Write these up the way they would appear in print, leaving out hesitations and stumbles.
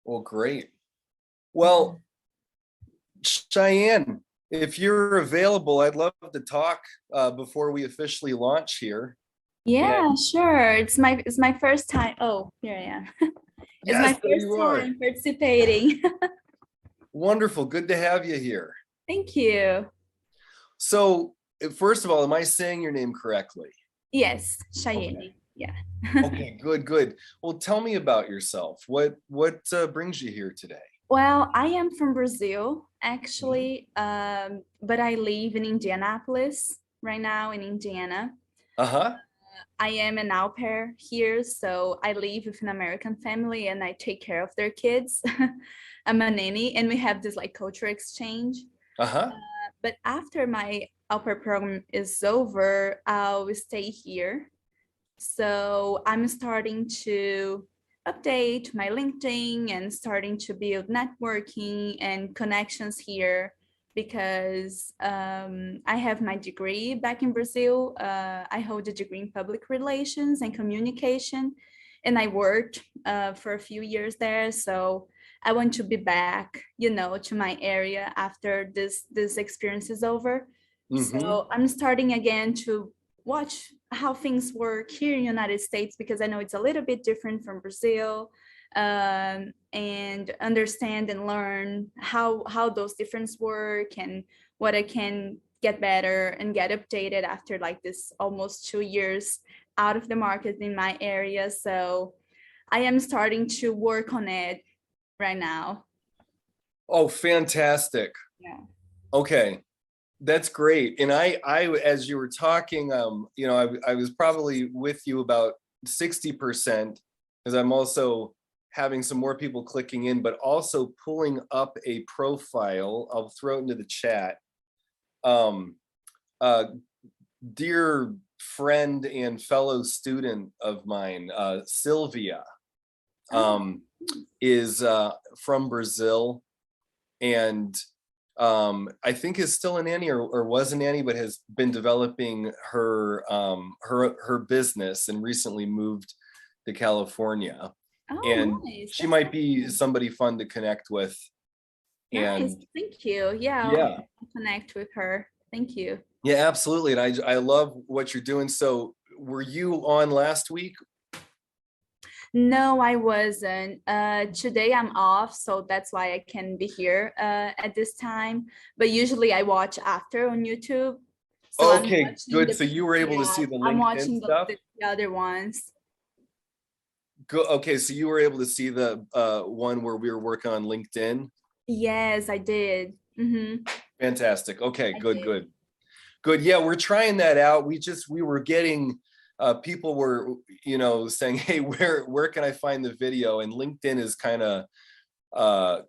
Well, great. Well, Cheyenne, if you're available, I'd love to talk before we officially launch here. And Yeah, sure. It's my first time. Oh, here I am. It's my yes, there first you are. time participating. Wonderful. Good to have you here. Thank you. So, first of all, am I saying your name correctly? Yes, Okay. Cheyenne. Yeah. Okay, good, good. Well, tell me about yourself. What brings you here today? Well, I am from Brazil, Mhm. actually, but I live in Indianapolis right now in Indiana. Uh-huh. I am an au pair here, so I live with an American family and I take care of their kids. I'm a nanny, and we have this like culture exchange. Uh-huh. But after my au pair program is over, I'll stay here. So I'm starting to update my LinkedIn and starting to build networking and connections here because I have my degree back in Brazil. I hold a degree in public relations and communication, and I worked for a few years there. So I want to be back, to my area after this experience is over. Mm-hmm. So I'm starting again to watch how things work here in the United States because I know it's a little bit different from Brazil, and understand and learn how those differences work and what I can get better and get updated after like this almost 2 years out of the market in my area. So I am starting to work on it right now. Oh, fantastic. Yeah. Okay. That's great. And as you were talking, I was probably with you about 60% because I'm also having some more people clicking in, but also pulling up a profile. I'll throw it into the chat. Um, uh, Dear friend and fellow student of mine, Sylvia, Oh, um, is from Brazil, and I think is still a nanny or was a nanny, but has been developing her business and recently moved to California. oh, And nice. she That's might be awesome. somebody fun to connect with. Nice. And Thank you. Yeah, yeah, I'll connect with her. Thank you. yeah, absolutely. And I love what you're doing. So were you on last week? No, I wasn't. Today I'm off, so that's why I can be here at this time. But usually I watch after on YouTube. So I'm Okay, watching good. the, So you were able to yeah, see the I'm LinkedIn watching stuff? the other ones. Go, okay, so you were able to see the one where we were working on LinkedIn? Yes, I did. Fantastic. Okay, I good, did. good. Good. Yeah, we're trying that out. We were getting people were, saying, "Hey, where can I find the video?" And LinkedIn is kind of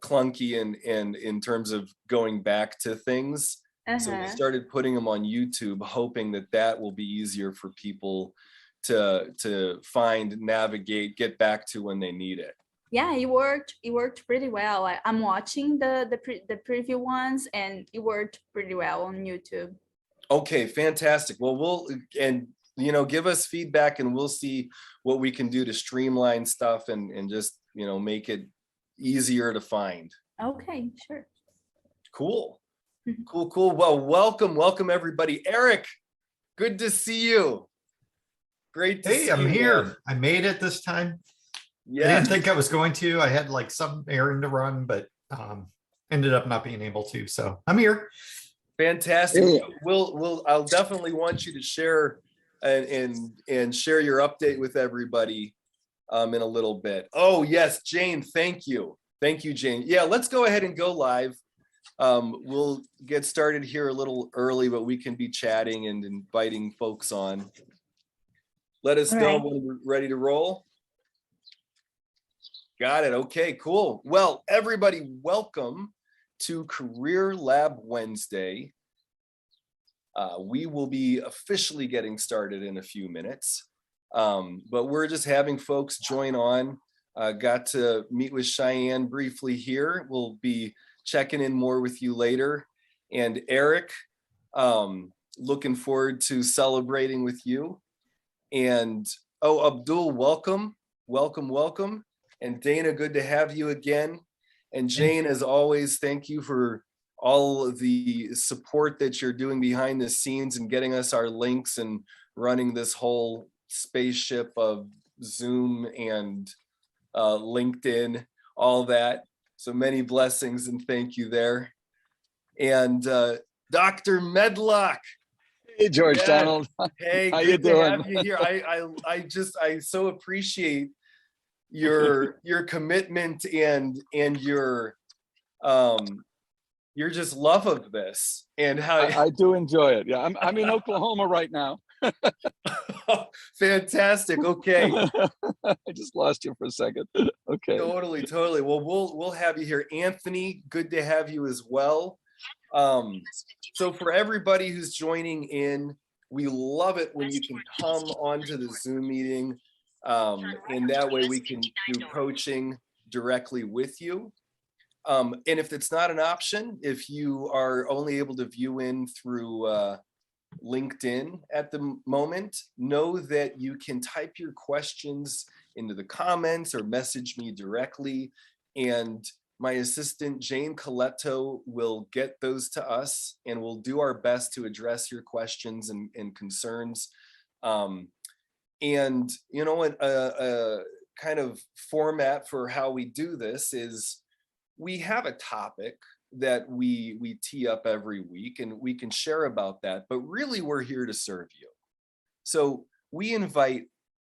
clunky and in terms of going back to things. So we Uh-huh. started putting them on YouTube, hoping that that will be easier for people to find, navigate, get back to when they need it. Yeah, it worked. It worked pretty well. I'm watching the preview ones, and it worked pretty well on YouTube. Okay, fantastic. Well, and give us feedback and we'll see what we can do to streamline stuff and just, make it easier to find. Okay, sure. Cool. Cool, cool. Well, welcome everybody. Erik, good to see you. Great to Hey, see I'm you, man. here. I made it this time. I Yeah, didn't think I was going to. I had like some errand to run, but ended up not being able to. So I'm here. fantastic. I'll definitely want you to share and share your update with everybody in a little bit. Oh, yes, Jane, thank you. Thank you, Jane. Yeah, let's go ahead and go live. We'll get started here a little early, but we can be chatting and inviting folks on. Let us All know right. when we're ready to roll. Got it. Okay, cool. Well, everybody, welcome to Career Lab Wednesday. We will be officially getting started in a few minutes, but we're just having folks join on. Got to meet with Cheyenne briefly here. We'll be checking in more with you later. And Erik, looking forward to celebrating with you. And oh, Abdul, welcome. And Dana, good to have you again. And Jane, as always, thank you for all of the support that you're doing behind the scenes and getting us our links and running this whole spaceship of Zoom and LinkedIn, all that. So many blessings and thank you there. And Dr. Medlock. Hey, George Yes. Donald. Hey, How good you to doing? have you here. I so appreciate your commitment and your just love of this and how I do enjoy it. Yeah, I'm in Oklahoma right now. fantastic. Okay. I just lost you for a second. Okay. Totally. Well, we'll have you here. Anthony, good to have you as well. So for everybody who's joining in, we love it when you can come onto the Zoom meeting. And that way we can do coaching directly with you. And if it's not an option, if you are only able to view in through LinkedIn at the moment, know that you can type your questions into the comments or message me directly. And my assistant, Jane Coletto, will get those to us and we'll do our best to address your questions and concerns. And you know what, a kind of format for how we do this is we have a topic that we tee up every week and we can share about that, but really we're here to serve you. So we invite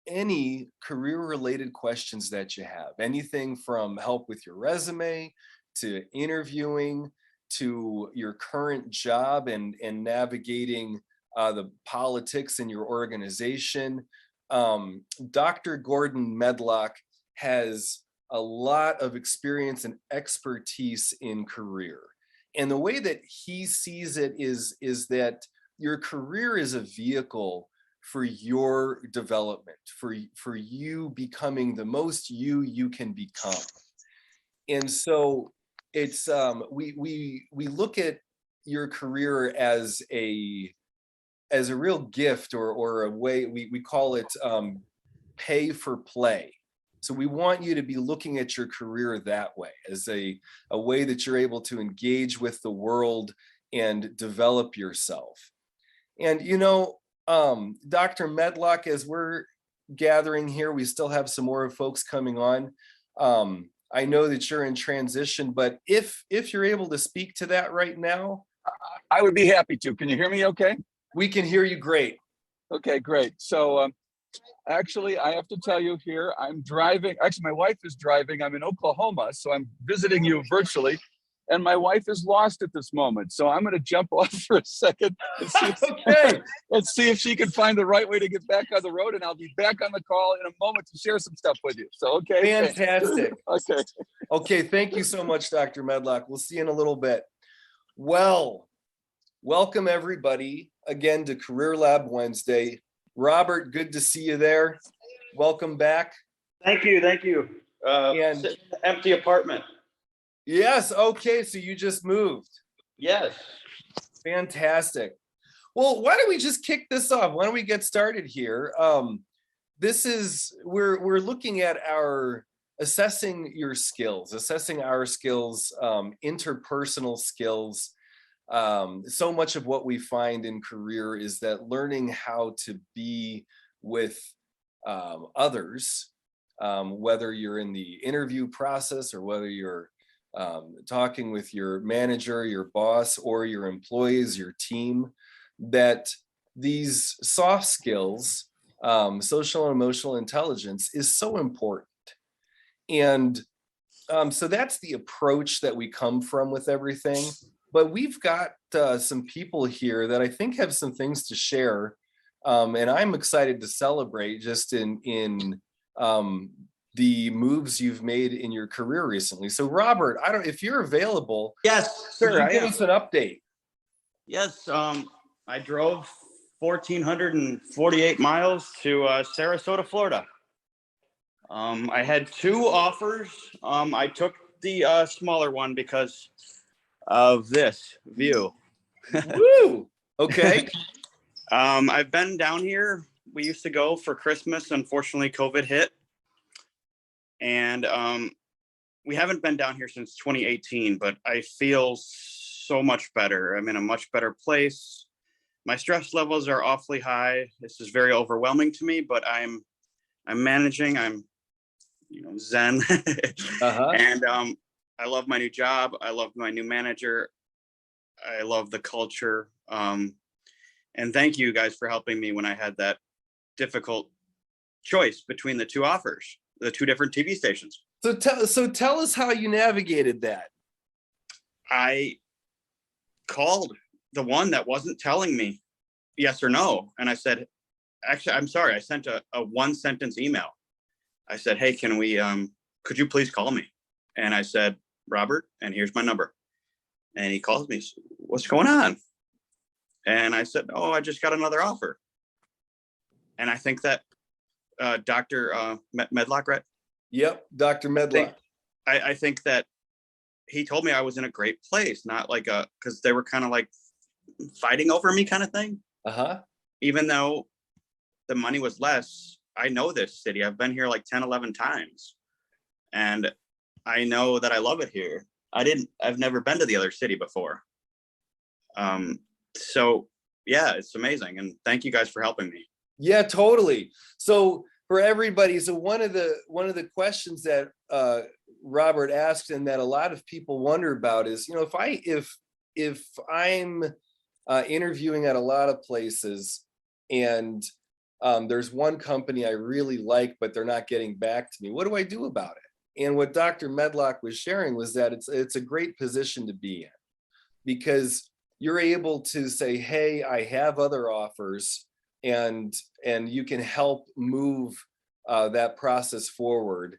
any career related questions that you have, anything from help with your resume to interviewing to your current job and navigating the politics in your organization. Dr. Gordon Medlock has a lot of experience and expertise in career. And the way that he sees it is that your career is a vehicle for your development, for you becoming the most you can become. And so it's we look at your career as a real gift or a way, we call it pay for play. So we want you to be looking at your career that way, as a way that you're able to engage with the world and develop yourself. And you know, Dr. Medlock, as we're gathering here, we still have some more folks coming on. I know that you're in transition, but if you're able to speak to that right now. I would be happy to. Can you hear me okay? We can hear you great. Okay, great. So actually, I have to tell you here, I'm driving. Actually, my wife is driving. I'm in Oklahoma, so I'm visiting you virtually. And my wife is lost at this moment. So I'm going to jump off for a second and see, and see if she can find the right way to get back on the road. And I'll be back on the call in a moment to share some stuff with you. So, okay. Fantastic. Okay. Okay. Thank you so much, Dr. Medlock. We'll see you in a little bit. Well, welcome everybody again to Career Lab Wednesday. Robert, good to see you there. Welcome back. Thank you. And Empty apartment. yes. Okay. So you just moved. Yes. Fantastic. Well, why don't we just kick this off? Why don't we get started here? We're looking at assessing our skills, interpersonal skills. So much of what we find in career is that learning how to be with others, whether you're in the interview process or whether you're talking with your manager, your boss, or your employees, your team, that these soft skills, social and emotional intelligence, is so important. And so that's the approach that we come from with everything. But we've got some people here that I think have some things to share. And I'm excited to celebrate just in the moves you've made in your career recently. So Robert, if you're available. Yes, sir. Give us an update. Yes. I drove 1,448 miles to Sarasota, Florida. I had 2 offers. I took the smaller one because of this view. Woo! Okay. I've been down here. We used to go for Christmas. Unfortunately, COVID hit. And we haven't been down here since 2018, but I feel so much better. I'm in a much better place. My stress levels are awfully high. This is very overwhelming to me, but I'm managing. I'm, zen. And I love my new job. I love my new manager. I love the culture. And thank you guys for helping me when I had that difficult choice between the two offers, the two different TV stations. So tell us how you navigated that. I called the one that wasn't telling me yes or no. And I said, actually, I'm sorry. I sent a 1-sentence email. I said, hey, could you please call me? And I said, Robert, and here's my number. And he calls me, what's going on? And I said, oh, I just got another offer. And I think that Dr. Medlock, right? Yep, Dr. Medlock. I think that he told me I was in a great place, not like because they were kind of like fighting over me kind of thing. Even though the money was less, I know this city. I've been here like 10, 11 times. And I know that I love it here. I've never been to the other city before. So yeah, it's amazing. And thank you guys for helping me. Yeah, totally. So for everybody, so one of the questions that Robert asked and that a lot of people wonder about is, if I'm interviewing at a lot of places and there's one company I really like, but they're not getting back to me, what do I do about it? And what Dr. Medlock was sharing was that it's a great position to be in, because you're able to say, hey, I have other offers, and you can help move that process forward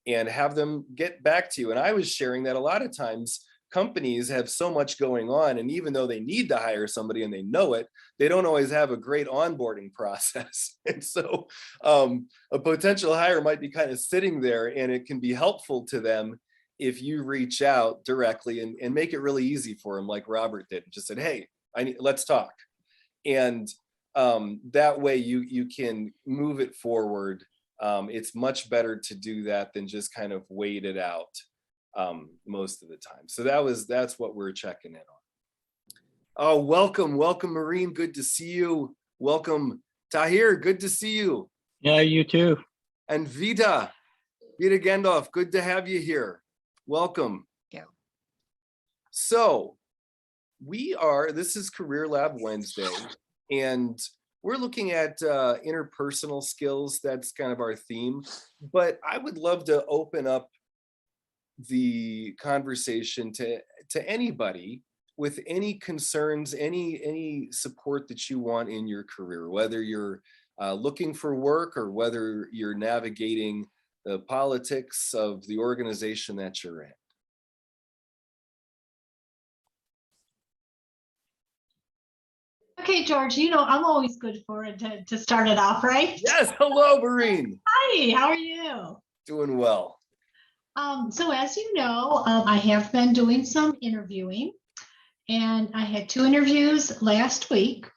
and have them get back to you. And I was sharing that a lot of times companies have so much going on, and even though they need to hire somebody and they know it, they don't always have a great onboarding process. And so a potential hire might be kind of sitting there, and it can be helpful to them if you reach out directly and make it really easy for them, like Robert did, and just said, hey, let's talk. And that way you can move it forward. It's much better to do that than just kind of wait it out most of the time. So that's what we're checking in on. Oh, welcome Maureen, good to see you. Welcome Tahir, good to see you. Yeah, you too. And Vida Gendorf, good to have you here. Welcome. Yeah. So this is Career Lab Wednesday, and we're looking at interpersonal skills. That's kind of our theme, but I would love to open up the conversation to anybody with any concerns, any support that you want in your career, whether you're looking for work or whether you're navigating the politics of the organization that you're in. Okay, George, I'm always good for it to start it off, right? Yes, hello, Maureen. Hi, how are you? Doing well. So as you know, I have been doing some interviewing, and I had 2 interviews last week.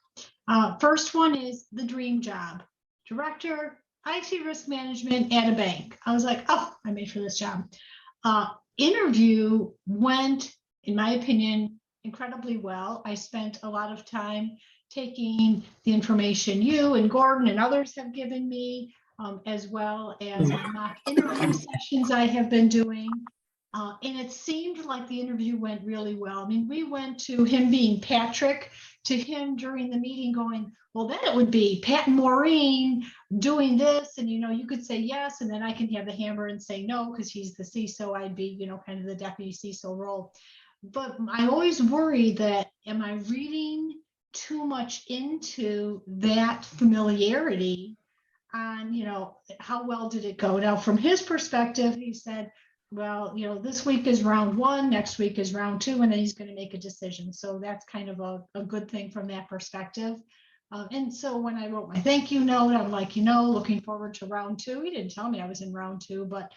First one is the dream job, director, IT risk management at a bank. I was like, oh, I made for this job. Interview went, in my opinion, incredibly well. I spent a lot of time taking the information you and Gordon and others have given me, as well as mock interview sessions I have been doing. And it seemed like the interview went really well. I mean, we went to him being Patrick, to him during the meeting going, well, then it would be Pat and Maureen doing this. And, you could say yes, and then I can have the hammer and say no, because he's the CISO. I'd be, kind of the deputy CISO role. But I always worry that, am I reading too much into that familiarity on, how well did it go? Now, from his perspective, he said, well, this week is round 1, next week is round 2, and then he's going to make a decision. So that's kind of a good thing from that perspective. And so when I wrote my thank you note, I'm like, looking forward to round 2. He didn't tell me I was in round 2, but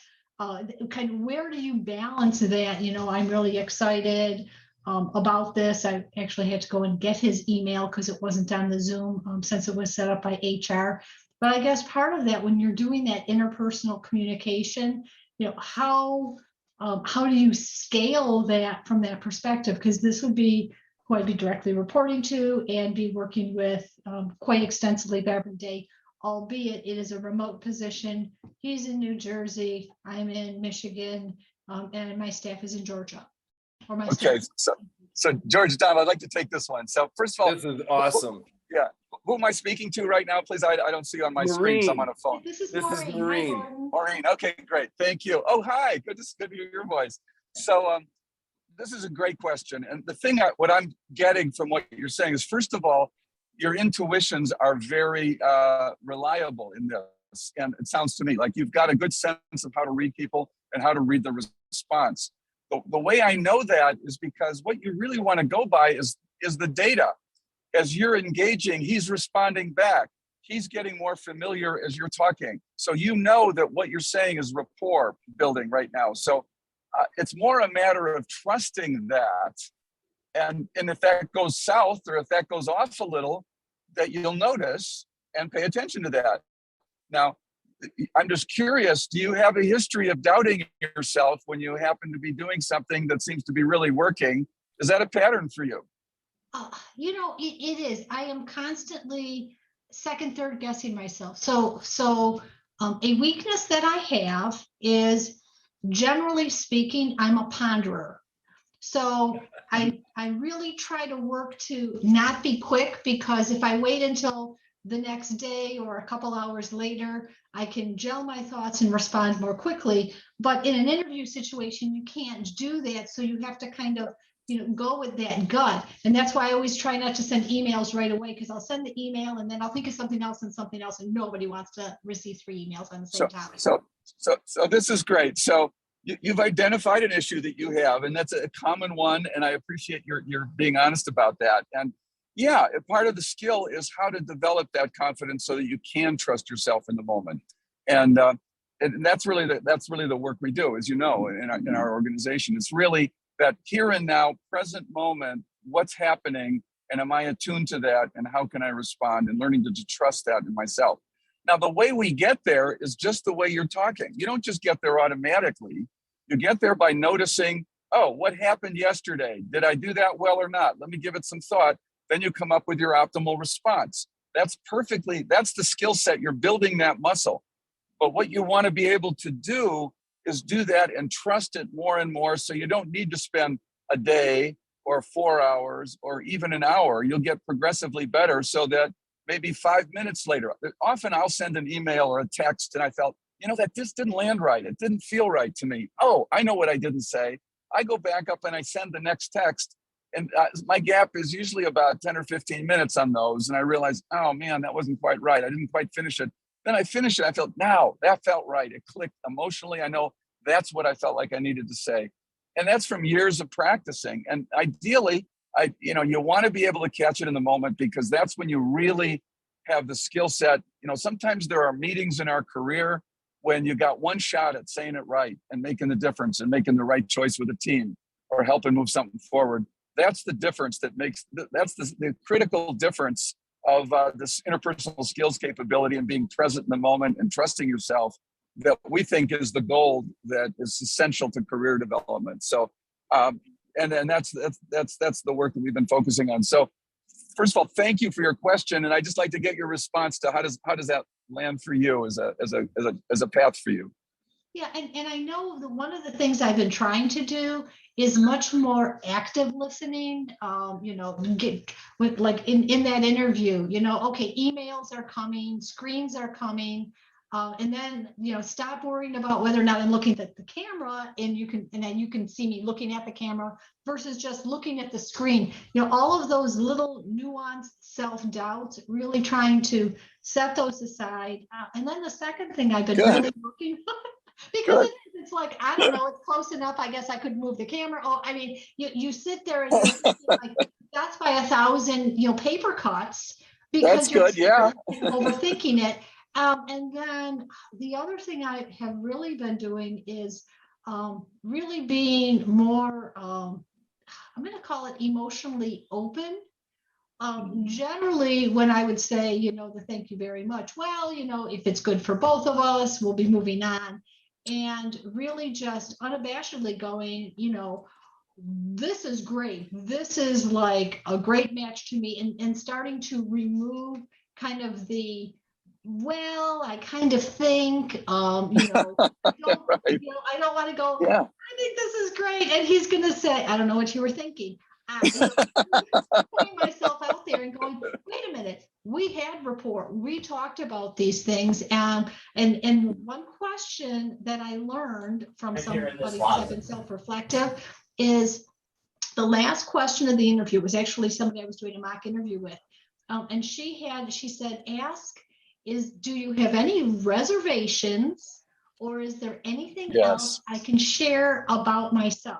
kind of where do you balance that? I'm really excited about this. I actually had to go and get his email because it wasn't on the Zoom since it was set up by HR. But I guess part of that, when you're doing that interpersonal communication, how do you scale that from that perspective? Because this would be who I'd be directly reporting to and be working with quite extensively every day, albeit it is a remote position. He's in New Jersey, I'm in Michigan, and my staff is in Georgia. Or my Okay, staff. so George, Don, I'd like to take this one. So first of all, This is awesome. who am I speaking to right now, please? I don't see on my screen, so I'm on a phone. This is This is Maureen. Hi, Maureen. Gordon. Maureen, okay, great, thank you. Oh, hi, good to hear your voice. So this is a great question. And the thing, what I'm getting from what you're saying is, first of all, your intuitions are very reliable in this. And it sounds to me like you've got a good sense of how to read people and how to read the response. The way I know that is because what you really want to go by is the data. As you're engaging, he's responding back. He's getting more familiar as you're talking. So you know that what you're saying is rapport building right now. So it's more a matter of trusting that. And if that goes south or if that goes off a little, that you'll notice and pay attention to that. Now, I'm just curious, do you have a history of doubting yourself when you happen to be doing something that seems to be really working? Is that a pattern for you? It is. I am constantly second, third guessing myself. So a weakness that I have is, generally speaking, I'm a ponderer. So I really try to work to not be quick, because if I wait until the next day or a couple hours later, I can gel my thoughts and respond more quickly. But in an interview situation, you can't do that. So you have to kind of, go with that gut. And that's why I always try not to send emails right away, because I'll send the email and then I'll think of something else, and nobody wants to receive 3 emails on the same topic. So this is great. So you've identified an issue that you have, and that's a common one. And I appreciate your being honest about that. And yeah, part of the skill is how to develop that confidence so that you can trust yourself in the moment. And that's really the work we do, as you know, in our organization. It's really that here and now, present moment, what's happening, and am I attuned to that, and how can I respond, and learning to trust that in myself. Now, the way we get there is just the way you're talking. You don't just get there automatically. You get there by noticing, oh, what happened yesterday? Did I do that well or not? Let me give it some thought. Then you come up with your optimal response. That's the skill set. You're building that muscle. But what you want to be able to do is do that and trust it more and more, so you don't need to spend a day or 4 hours or even an hour. You'll get progressively better, so that maybe 5 minutes later, often I'll send an email or a text and I felt, that this didn't land right. It didn't feel right to me. Oh, I know what I didn't say. I go back up and I send the next text. And my gap is usually about 10 or 15 minutes on those. And I realized, oh man, that wasn't quite right. I didn't quite finish it. Then I finished it. I felt, now that felt right. It clicked emotionally. I know that's what I felt like I needed to say. And that's from years of practicing. And ideally, you want to be able to catch it in the moment, because that's when you really have the skill set. Sometimes there are meetings in our career when you got one shot at saying it right and making the difference and making the right choice with a team or helping move something forward. That's the difference that's the critical difference of this interpersonal skills capability and being present in the moment and trusting yourself, that we think is the goal that is essential to career development. So, and that's the work that we've been focusing on. So, first of all, thank you for your question, and I'd just like to get your response to how does that land for you as a path for you? Yeah, and I know one of the things I've been trying to do is much more active listening. Get with, like, in that interview, okay, emails are coming, screens are coming, and then stop worrying about whether or not I'm looking at the camera, and then you can see me looking at the camera versus just looking at the screen. All of those little nuanced self-doubts, really trying to set those aside. And then the second thing I've been really working on, because it's like, I don't know, it's close enough. I guess I could move the camera. Oh, I mean, you sit there and you're thinking, like, that's by 1,000, paper cuts, because that's good, yeah. Overthinking it. And then the other thing I have really been doing is really being more, I'm going to call it emotionally open. Generally, when I would say, the thank you very much, well, if it's good for both of us, we'll be moving on. and really just unabashedly going, this is great. This is like a great match to me, and starting to remove kind of the, well, I kind of think, I don't, Right. I don't want to go, Yeah. I think this is great. And he's going to say, I don't know what you were thinking. Putting myself out there and going, wait a minute, we had rapport. We talked about these things. And one question that I learned from somebody, because I've been self-reflective, is the last question of the interview was actually somebody I was doing a mock interview with. And she said, do you have any reservations, or is there anything else I can share about myself?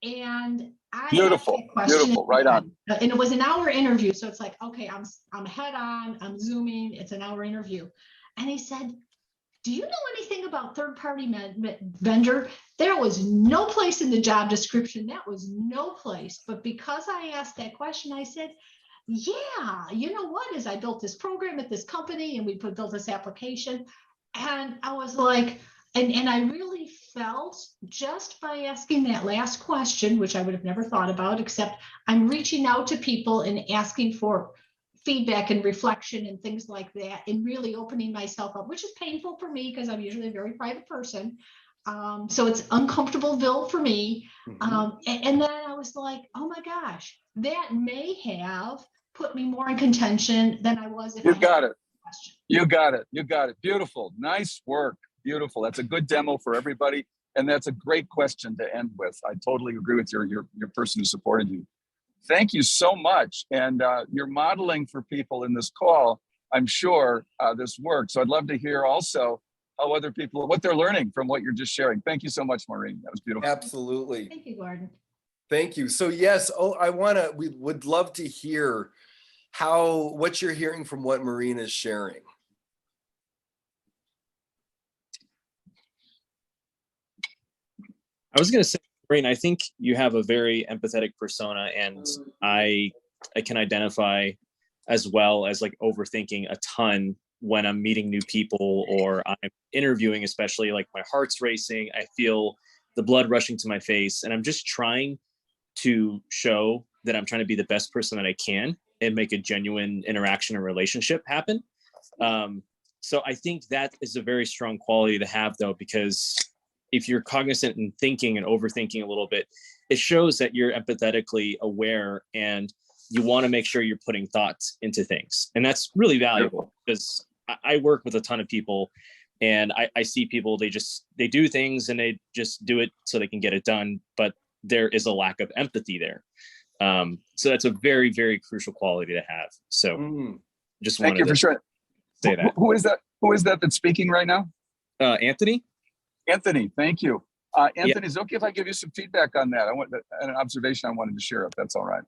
And I Beautiful, beautiful, right on. And it was an hour interview. So it's like, okay, I'm head on, I'm Zooming, it's an hour interview. And he said, do you know anything about third-party vendor? There was no place in the job description. That was no place. But because I asked that question, I said, yeah, you know what, is I built this program at this company and we built this application. And I was like, and I really felt, just by asking that last question, which I would have never thought about, except I'm reaching out to people and asking for feedback and reflection and things like that, and really opening myself up, which is painful for me because I'm usually a very private person. So it's uncomfortable for me. And then I was like, oh my gosh, that may have put me more in contention than I was if You got it. You got it. You got it. Beautiful. Nice work. Beautiful. That's a good demo for everybody. And that's a great question to end with. I totally agree with your person who supported you. Thank you so much. And you're modeling for people in this call, I'm sure, this work. So I'd love to hear also how other people, what they're learning from what you're just sharing. Thank you so much, Maureen. That was beautiful. Absolutely. Thank you, Gordon. Thank you. So yes, we would love to hear what you're hearing from what Maureen is sharing. I was going to say, Maureen, I think you have a very empathetic persona, and I can identify as well as like overthinking a ton when I'm meeting new people or I'm interviewing, especially. Like my heart's racing. I feel the blood rushing to my face, and I'm just trying to show that I'm trying to be the best person that I can and make a genuine interaction and relationship happen. So I think that is a very strong quality to have, though, because if you're cognizant and thinking and overthinking a little bit, it shows that you're empathetically aware and you want to make sure you're putting thoughts into things. And that's really valuable because I work with a ton of people, and I see people, they do things and they just do it so they can get it done. But there is a lack of empathy there. So that's a very, very crucial quality to have. So just Thank you for sure. Say that. Who is that? Who is that that's speaking right now? Anthony. Anthony, thank you. Anthony, is it okay if I give you some feedback on that? I want an observation I wanted to share, if that's all right.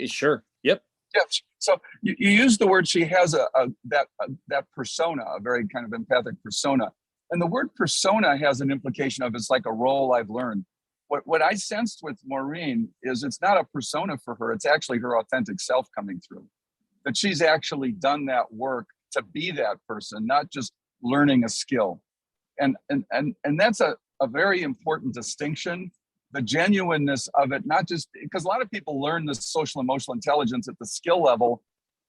Sure. Yep. Yes. So you used the word, she has that persona, a very kind of empathic persona. And the word persona has an implication of it's like a role I've learned. What I sensed with Maureen is it's not a persona for her, it's actually her authentic self coming through. That she's actually done that work to be that person, not just learning a skill. And that's a very important distinction, the genuineness of it, not just because a lot of people learn this social emotional intelligence at the skill level,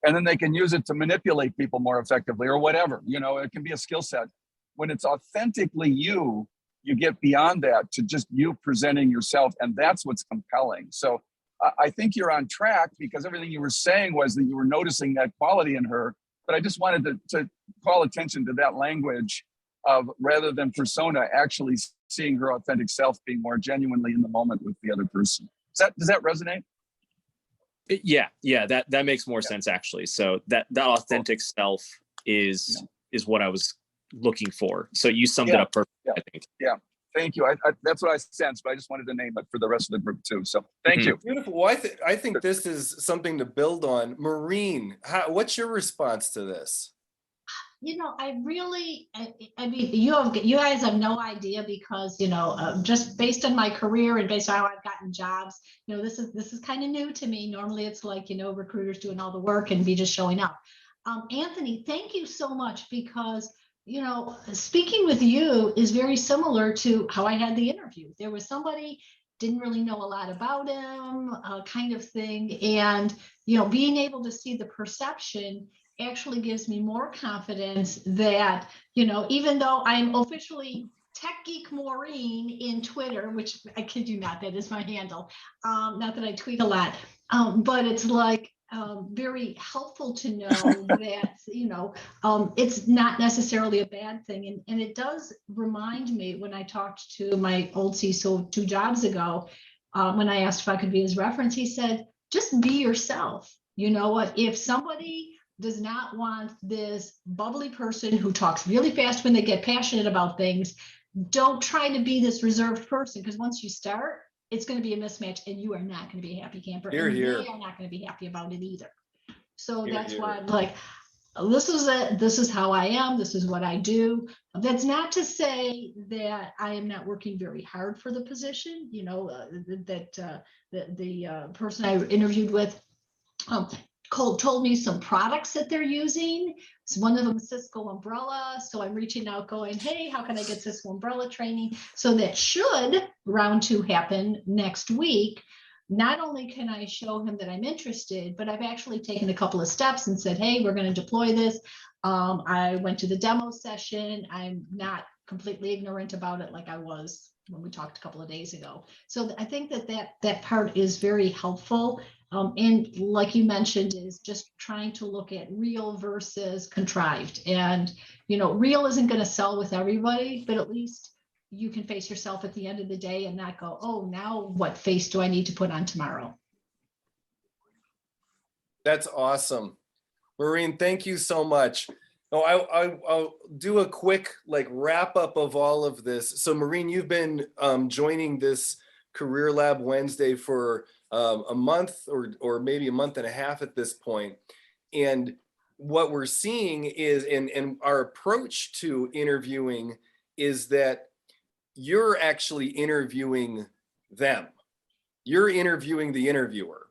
and then they can use it to manipulate people more effectively or whatever, it can be a skill set. When it's authentically you get beyond that to just you presenting yourself, and that's what's compelling. So I think you're on track, because everything you were saying was that you were noticing that quality in her, but I just wanted to call attention to that language of, rather than persona, actually seeing her authentic self, being more genuinely in the moment with the other person. Does that resonate? Yeah, that makes more sense, actually. So that authentic self is what I was looking for. So you summed it up perfectly, I think. Yeah, thank you. That's what I sensed, but I just wanted to name it for the rest of the group too. So thank you. Beautiful. Well, I think this is something to build on. Maureen, what's your response to this? I mean, you guys have no idea, because, just based on my career and based on how I've gotten jobs, this is kind of new to me. Normally it's like, recruiters doing all the work and me just showing up. Anthony, thank you so much, because you know, speaking with you is very similar to how I had the interview. There was somebody, didn't really know a lot about him, kind of thing. And, you know, being able to see the perception actually gives me more confidence that, you know, even though I'm officially Tech Geek Maureen in Twitter, which I kid you not, that is my handle. Not that I tweet a lot, but it's like, very helpful to know that, you know, it's not necessarily a bad thing. And it does remind me when I talked to my old CISO 2 jobs ago, when I asked if I could be his reference, he said, just be yourself. You know what? If somebody does not want this bubbly person who talks really fast when they get passionate about things, don't try to be this reserved person, because once you start, it's going to be a mismatch and you are not going to be a happy camper. Here, and here. They are not going to be happy about it either. So Here, that's here. why I'm like, this is it. This is how I am. This is what I do. That's not to say that I am not working very hard for the position. You know, the person I interviewed with, Cole told me some products that they're using. So one of them is Cisco Umbrella. So I'm reaching out going, hey, how can I get Cisco Umbrella training? So that should round 2 happen next week. Not only can I show him that I'm interested, but I've actually taken a couple of steps and said, hey, we're going to deploy this. I went to the demo session. I'm not completely ignorant about it like I was when we talked a couple of days ago. So I think that part is very helpful. And like you mentioned, is just trying to look at real versus contrived. And, you know, real isn't going to sell with everybody, but at least you can face yourself at the end of the day and not go, oh, now what face do I need to put on tomorrow? That's awesome. Maureen, thank you so much. Oh, I'll do a quick like wrap up of all of this. So Maureen, you've been joining this Career Lab Wednesday for a month or maybe a month and a half at this point. And what we're seeing is, and our approach to interviewing is that you're actually interviewing them. You're interviewing the interviewer.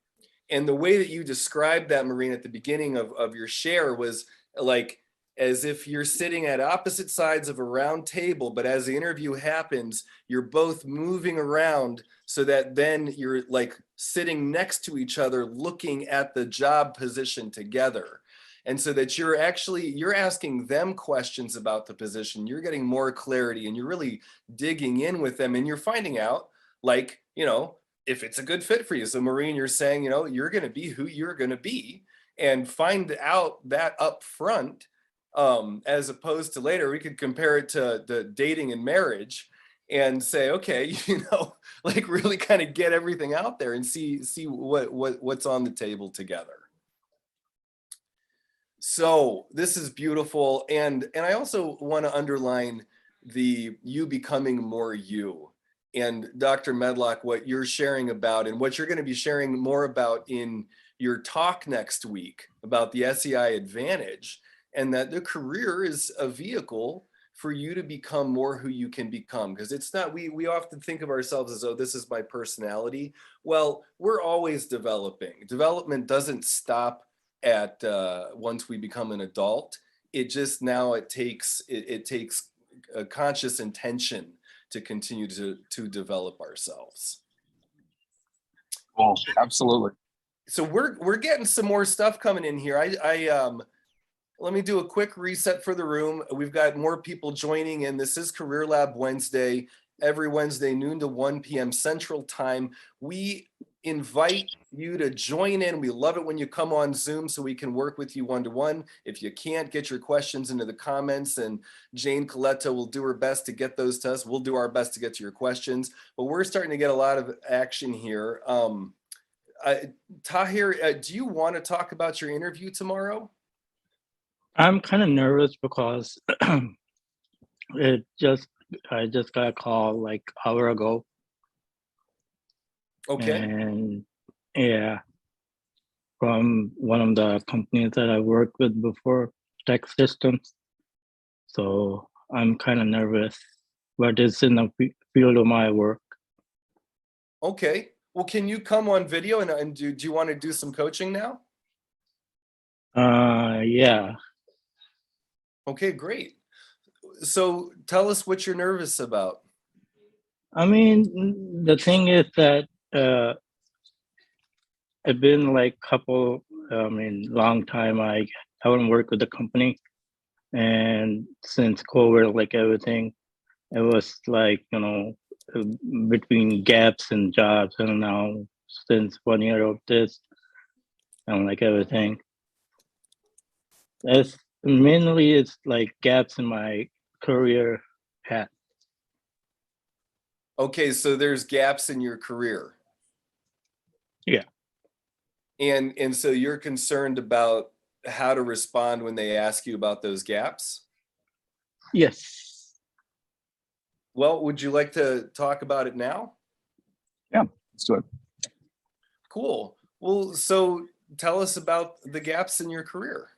And the way that you described that, Maureen, at the beginning of your share was like, as if you're sitting at opposite sides of a round table, but as the interview happens, you're both moving around so that then you're like sitting next to each other, looking at the job position together. And so that you're asking them questions about the position, you're getting more clarity and you're really digging in with them and you're finding out like, you know, if it's a good fit for you. So Maureen, you're saying, you know, you're going to be who you're going to be and find out that up front. As opposed to later, we could compare it to the dating and marriage and say, okay, you know, like really kind of get everything out there and see what's on the table together. So this is beautiful. And I also want to underline the you becoming more you. And Dr. Medlock, what you're sharing about and what you're going to be sharing more about in your talk next week about the SEI Advantage, and that the career is a vehicle for you to become more who you can become. Because it's not, we often think of ourselves as, oh, this is my personality. Well, we're always developing. Development doesn't stop at once we become an adult. It just now it takes a conscious intention to continue to develop ourselves. Cool. Absolutely. So we're getting some more stuff coming in here. Let me do a quick reset for the room. We've got more people joining in. This is Career Lab Wednesday, every Wednesday, noon to 1 p.m. Central Time. We invite you to join in. We love it when you come on Zoom so we can work with you one-to-one. If you can't, get your questions into the comments, and Jane Coletta will do her best to get those to us. We'll do our best to get to your questions, but we're starting to get a lot of action here. Tahir, do you want to talk about your interview tomorrow? I'm kind of nervous because I just got a call like an hour ago. Okay. And yeah, from one of the companies that I worked with before, Tech Systems. So I'm kind of nervous, but it's in the field of my work. Okay. Well, can you come on video and do you want to do some coaching now? Yeah. Okay, great. so tell us what you're nervous about. I mean, the thing is that it's been like long time I haven't worked with the company. And since COVID, like everything, it was like, between gaps and jobs. And now since 1 year of this, and like everything, it's like gaps in my career path. Okay, so there's gaps in your career. Yeah. And so you're concerned about how to respond when they ask you about those gaps? Yes. Well, would you like to talk about it now? Yeah, let's do it. Cool. Well, so tell us about the gaps in your career.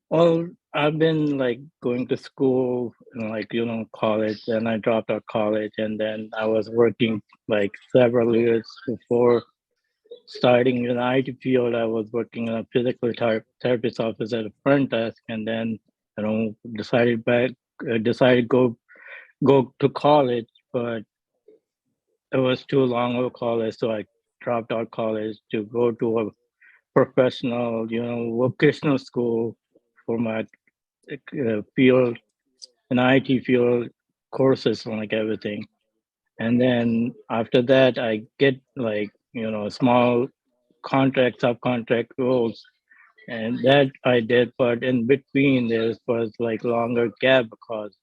Well, I've been like going to school and college, and I dropped out college, and then I was working like several years before starting in the IT field. I was working in a physical therapist office at a front desk, and then decided go to college, but it was too long of college, so I dropped out college to go to a professional, vocational school for my field, an IT field courses and like everything. And then after that, I get small subcontract roles, and that I did. But in between, there was like longer gap because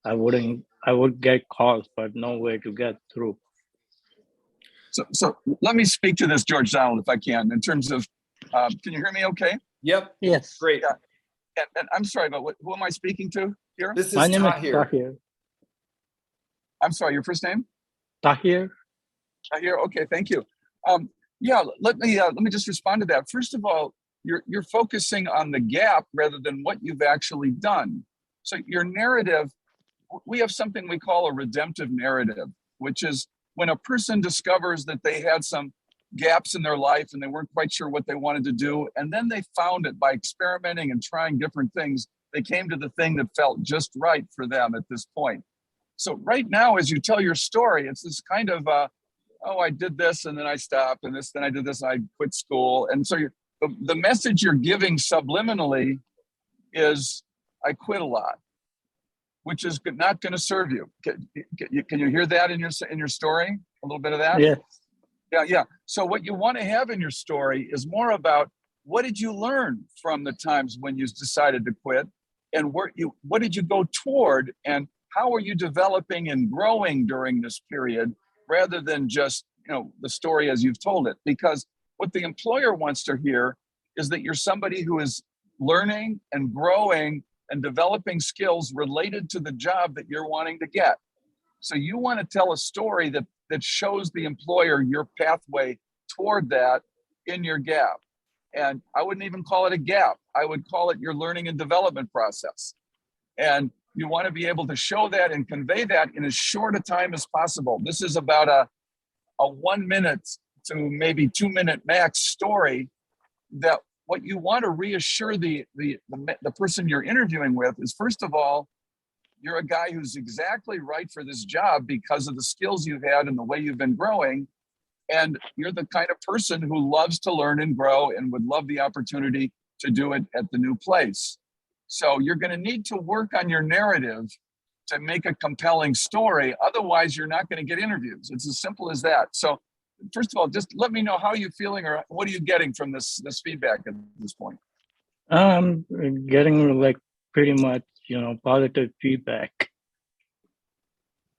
I would get calls, but no way to get through. So let me speak to this, George Donald, if I can, in terms of, can you hear me okay? Yep. Yes. Great. Yeah. And I'm sorry, but who am I speaking to here? This is My name is Tahir. Tahir. I'm sorry, your first name? Tahir. Tahir, okay, thank you. Yeah, let me just respond to that. First of all, you're focusing on the gap rather than what you've actually done. So your narrative, we have something we call a redemptive narrative, which is when a person discovers that they had some gaps in their life and they weren't quite sure what they wanted to do, and then they found it by experimenting and trying different things, they came to the thing that felt just right for them at this point. So right now, as you tell your story, it's this kind of, oh, I did this and then I stopped, and then I did this and I quit school. And so the message you're giving subliminally is, I quit a lot, which is not going to serve you. Can you hear that in your story? A little bit of that? Yes. Yeah. So what you want to have in your story is more about, what did you learn from the times when you decided to quit, and what did you go toward, and how are you developing and growing during this period, rather than just the story as you've told it. Because what the employer wants to hear is that you're somebody who is learning and growing and developing skills related to the job that you're wanting to get. So you want to tell a story that shows the employer your pathway toward that in your gap. And I wouldn't even call it a gap. I would call it your learning and development process. And you want to be able to show that and convey that in as short a time as possible. This is about a 1 minute to maybe 2 minute max story, that what you want to reassure the person you're interviewing with is, first of all, you're a guy who's exactly right for this job because of the skills you've had and the way you've been growing. And you're the kind of person who loves to learn and grow and would love the opportunity to do it at the new place. So you're going to need to work on your narrative to make a compelling story. Otherwise, you're not going to get interviews. It's as simple as that. So first of all, just let me know how you're feeling, or what are you getting from this feedback at this point? I'm getting like pretty much, positive feedback.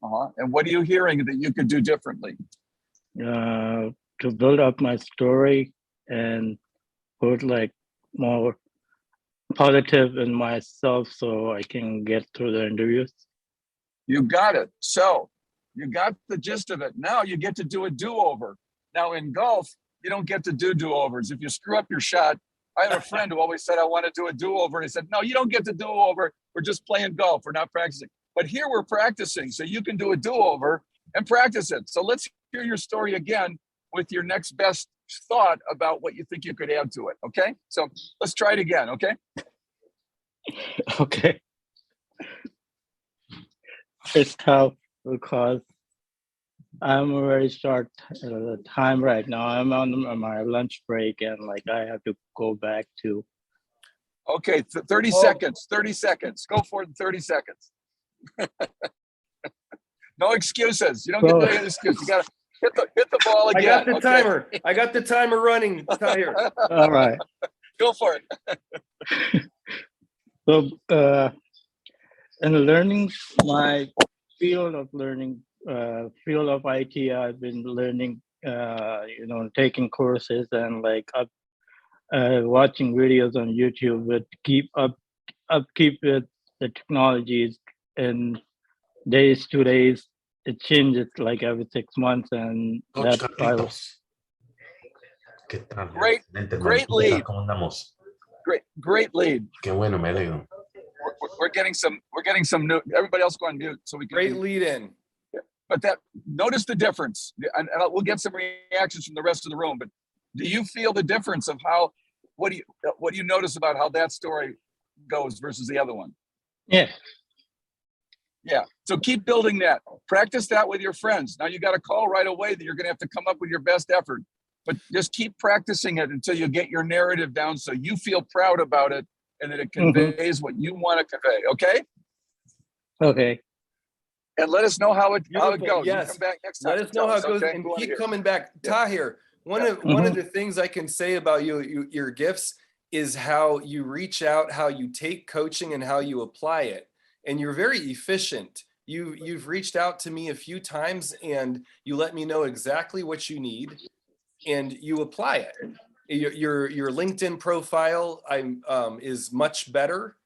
And what are you hearing that you could do differently? To build up my story and put like more positive in myself so I can get through the interviews. You got it. So you got the gist of it. Now you get to do a do-over. Now in golf, you don't get to do do-overs. If you screw up your shot, I have a friend who always said, I want to do a do-over. And he said, no, you don't get to do-over. We're just playing golf. We're not practicing. But here we're practicing. So you can do a do-over and practice it. So let's hear your story again with your next best thought about what you think you could add to it. Okay. So let's try it again. Okay. Okay. it's tough because I'm a very short time right now. I'm on my lunch break and like I have to go back to. Okay, 30 Well- seconds, 30 seconds. Go for it in 30 seconds. No excuses. You don't get any excuse. You got to hit the ball I again. got the Okay. timer. I got the timer running. Tahir. All right. Go for it. So in learning my field of learning, field of IT, I've been learning, taking courses and like watching videos on YouTube with upkeep with the technologies and days to days. It changes like every 6 months, and Coach that's why Carlitos. ¿Qué tal? Great- Excelente, great hermano. ¿Tú qué tal? lead. ¿Cómo andamos? Great lead. Qué bueno, me alegro. We're getting some new. Everybody else go on mute so we can. Great lead in. But notice the difference, and we'll get some reactions from the rest of the room. But do you feel the difference of how? What do you notice about how that story goes versus the other one? Yeah. Yeah. So keep building that. Practice that with your friends. Now you got a call right away that you're going to have to come up with your best effort. But just keep practicing it until you get your narrative down so you feel proud about it and that it conveys what you want to convey. Okay? Okay. And let us know how it Beautiful, goes. You yes. come back next time. Let us know how it goes okay? and We wanna keep hear. coming back. Yeah. Tahir, one of the things I can say about your gifts is how you reach out, how you take coaching and how you apply it. And you're very efficient. You've reached out to me a few times and you let me know exactly what you need and you apply it. Your LinkedIn profile is much better.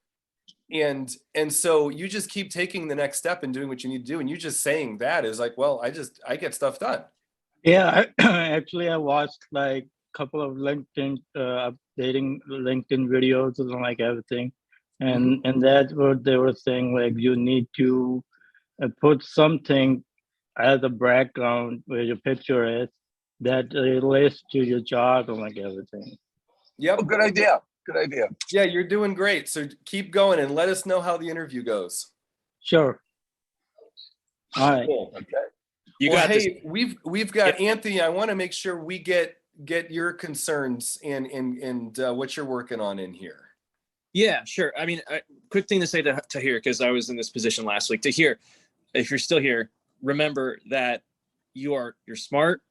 And so you just keep taking the next step and doing what you need to do. And you just saying that is like, well, I get stuff done. Yeah, actually, I watched like a couple of LinkedIn updating LinkedIn videos and like everything, and that's what they were saying. Like you need to put something as a background where your picture is that relates to your job and like everything. Yep. Oh, good idea. Good idea. Yeah, you're doing great. So keep going and let us know how the interview goes. Sure. All right. Cool. Okay. You Well, got this. hey, we've got Anthony. I want to make sure we get your concerns and what you're working on in here. Yeah, sure. I mean, quick thing to say to hear, because I was in this position last week. To hear, if you're still here, remember that you're smart,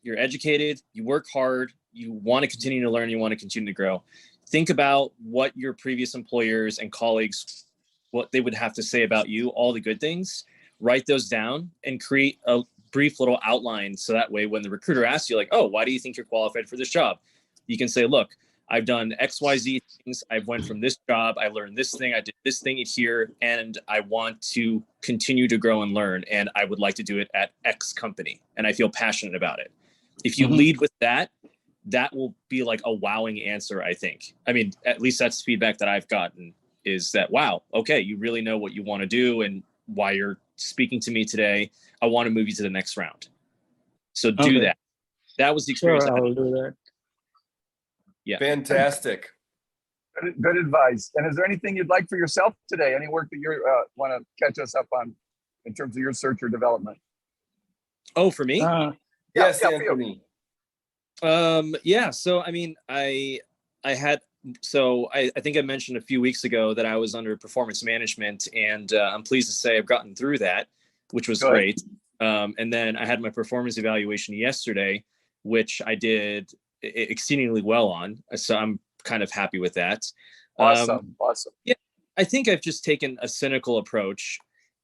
you're educated, you work hard, you want to continue to learn, you want to continue to grow. Think about what your previous employers and colleagues, what they would have to say about you, all the good things. Write those down and create a brief little outline. So that way, when the recruiter asks you like, oh, why do you think you're qualified for this job? You can say, look, I've done XYZ things. I went from this job. I learned this thing. I did this thing here. And I want to continue to grow and learn. And I would like to do it at X company. And I feel passionate about it. If you lead with that, that will be like a wowing answer, I think. I mean, at least that's feedback that I've gotten is that, wow, okay, you really know what you want to do and why you're speaking to me today. I want to move you to the next round. So do that. That was the experience. Sure, I will do that. Yeah. Fantastic. Good advice. And is there anything you'd like for yourself today? Any work that you want to catch us up on in terms of your search or development? Oh, for me? Yes, yeah, for you. Anthony. Yeah. So, I mean, I think I mentioned a few weeks ago that I was under performance management, and I'm pleased to say I've gotten through that, which was great. And then I had my performance evaluation yesterday, which I did exceedingly well on. So I'm kind of happy with that. Awesome. Yeah. I think I've just taken a cynical approach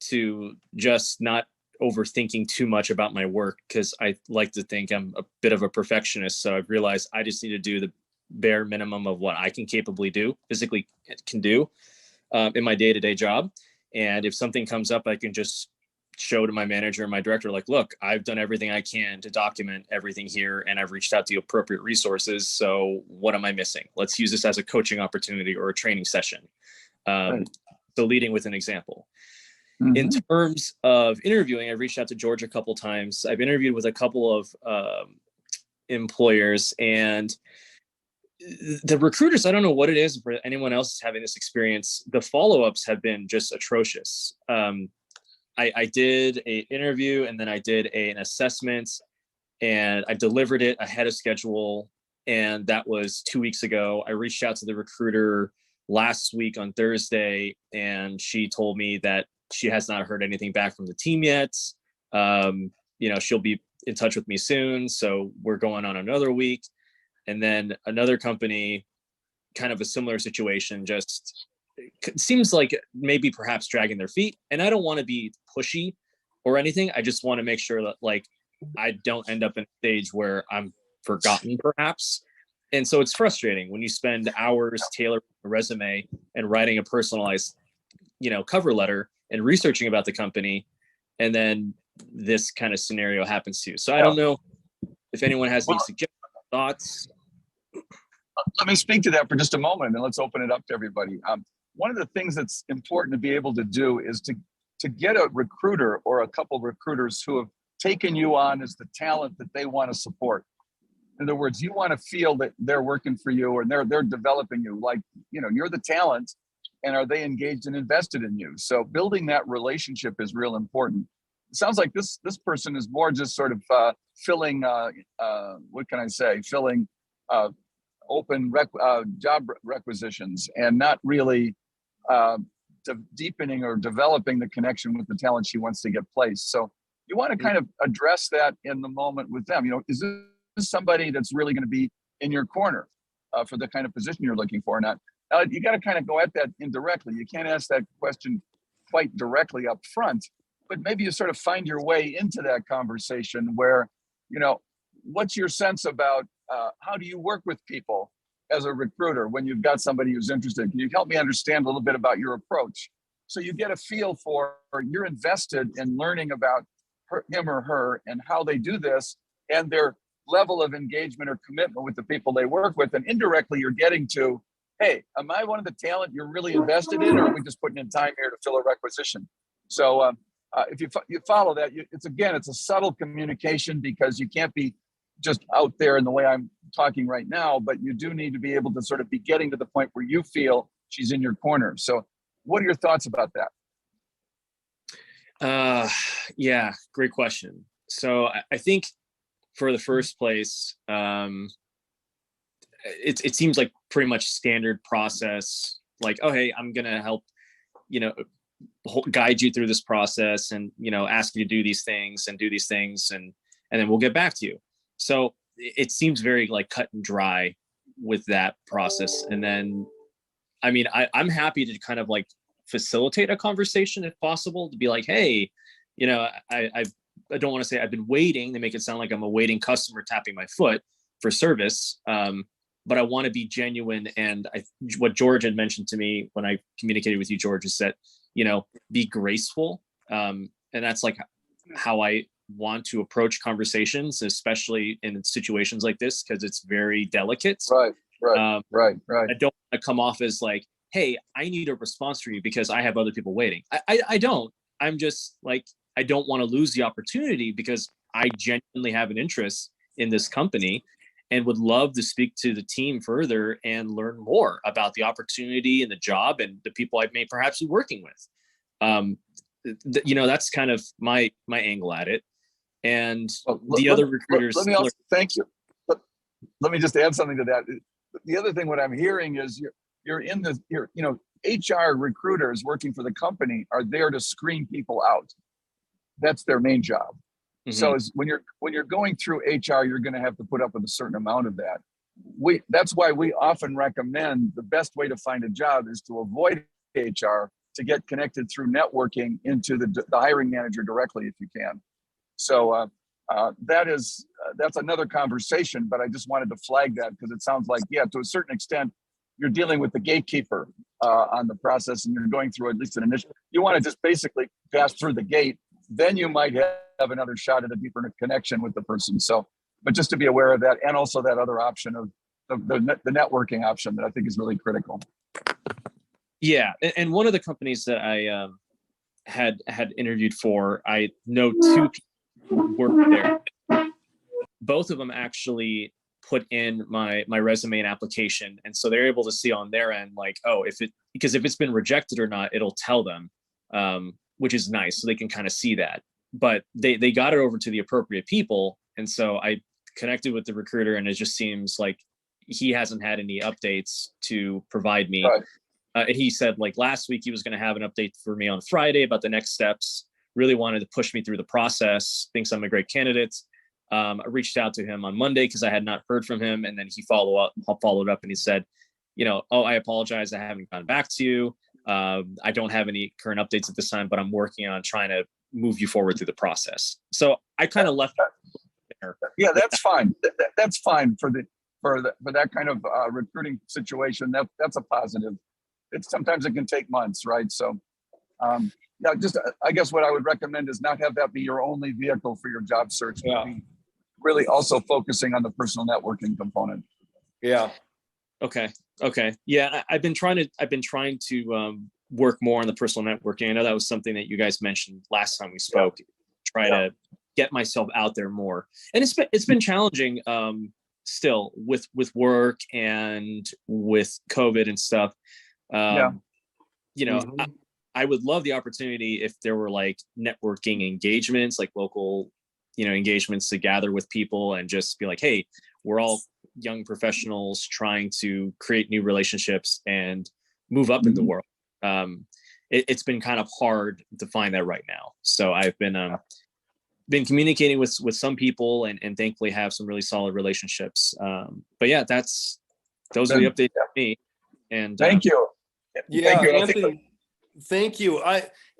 to just not overthinking too much about my work, because I like to think I'm a bit of a perfectionist. So I've realized I just need to do the bare minimum of what I can physically can do in my day-to-day job. And if something comes up, I can just show to my manager and my director, like, look, I've done everything I can to document everything here, and I've reached out to the appropriate resources. So what am I missing? Let's use this as a coaching opportunity or a training session. So leading with an example. In terms of interviewing, I've reached out to George a couple times. I've interviewed with a couple of employers, and the recruiters, I don't know what it is for anyone else having this experience. The follow-ups have been just atrocious. I did an interview, and then I did an assessment, and I delivered it ahead of schedule. And that was 2 weeks ago. I reached out to the recruiter last week on Thursday, and she told me that she has not heard anything back from the team yet. She'll be in touch with me soon. So we're going on another week. And then another company, kind of a similar situation, just seems like maybe perhaps dragging their feet. And I don't want to be pushy or anything. I just want to make sure that like I don't end up in a stage where I'm forgotten perhaps. And so it's frustrating when you spend hours tailoring a resume and writing a personalized, cover letter and researching about the company, and then this kind of scenario happens to you. So I don't know if anyone has any suggestions, thoughts. Let me speak to that for just a moment, and let's open it up to everybody. One of the things that's important to be able to do is to get a recruiter or a couple of recruiters who have taken you on as the talent that they want to support. In other words, you want to feel that they're working for you, or they're developing you, like, you're the talent, and are they engaged and invested in you? So building that relationship is real important. It sounds like this person is more just sort of filling, filling open job requisitions, and not really deepening or developing the connection with the talent she wants to get placed. So you want to kind of address that in the moment with them. Is this somebody that's really going to be in your corner for the kind of position you're looking for or not? Now, you got to kind of go at that indirectly. You can't ask that question quite directly up front, but maybe you sort of find your way into that conversation where, what's your sense about how do you work with people as a recruiter when you've got somebody who's interested? Can you help me understand a little bit about your approach? So you get a feel for, you're invested in learning about him or her and how they do this and their level of engagement or commitment with the people they work with. And indirectly, you're getting to, hey, am I one of the talent you're really invested in, or are we just putting in time here to fill a requisition? So if you follow that, it's a subtle communication, because you can't be just out there in the way I'm talking right now, but you do need to be able to sort of be getting to the point where you feel she's in your corner. So what are your thoughts about that? Yeah, great question. So I think for the first place, it seems like pretty much standard process. Like, oh, hey, I'm going to help, guide you through this process, and, ask you to do these things, and then we'll get back to you. So it seems very like cut and dry with that process. And then, I mean, I'm happy to kind of like facilitate a conversation if possible, to be like, hey, I don't want to say I've been waiting. They make it sound like I'm a waiting customer tapping my foot for service. But I want to be genuine. And what George had mentioned to me when I communicated with you, George, is that, be graceful. And that's like how I want to approach conversations, especially in situations like this, because it's very delicate. Right. I don't want to come off as like, hey, I need a response from you because I have other people waiting. I don't. I'm just like, I don't want to lose the opportunity, because I genuinely have an interest in this company and would love to speak to the team further and learn more about the opportunity and the job and the people I may perhaps be working with. That's kind of my angle at it. And the other recruiters. Thank you. Let me just add something to that. The other thing, what I'm hearing is HR recruiters working for the company are there to screen people out. That's their main job. Mm-hmm. So when you're going through HR, you're going to have to put up with a certain amount of that. That's why we often recommend the best way to find a job is to avoid HR, to get connected through networking into the hiring manager directly if you can. So that's another conversation, but I just wanted to flag that, because it sounds like, to a certain extent, you're dealing with the gatekeeper on the process, and you're going through at least an initial. You want to just basically pass through the gate, then you might have another shot at a deeper connection with the person. So, but just to be aware of that, and also that other option of the networking option that I think is really critical. Yeah, and one of the companies that I had interviewed for, I know two people who work there. Both of them actually put in my resume and application, and so they're able to see on their end, like, oh, because if it's been rejected or not, it'll tell them. which is nice. So they can kind of see that, but they got it over to the appropriate people. And so I connected with the recruiter, and it just seems like he hasn't had any updates to provide me. Right. And he said like last week he was going to have an update for me on Friday about the next steps. Really wanted to push me through the process, thinks I'm a great candidate. I reached out to him on Monday because I had not heard from him. And then he followed up and he said, oh, I apologize, I haven't gotten back to you. I don't have any current updates at this time, but I'm working on trying to move you forward through the process. So I kind of left there. Yeah, that's fine. That's fine for that kind of recruiting situation. That's a positive. Sometimes it can take months, right? So, yeah, just I guess what I would recommend is not have that be your only vehicle for your job search. Yeah. Be really also focusing on the personal networking component. Yeah. Okay. Yeah, I've been trying to work more on the personal networking. I know that was something that you guys mentioned last time we spoke. Try to get myself out there more, and it's been challenging still with work and with COVID and stuff. I would love the opportunity if there were like networking engagements, like local, engagements to gather with people and just be like, hey, we're all young professionals trying to create new relationships and move up in the world. It's been kind of hard to find that right now. So I've been communicating with some people and thankfully have some really solid relationships. But yeah, those are the updates for me. And thank you. Yeah, Thank you. Anthony, thank you.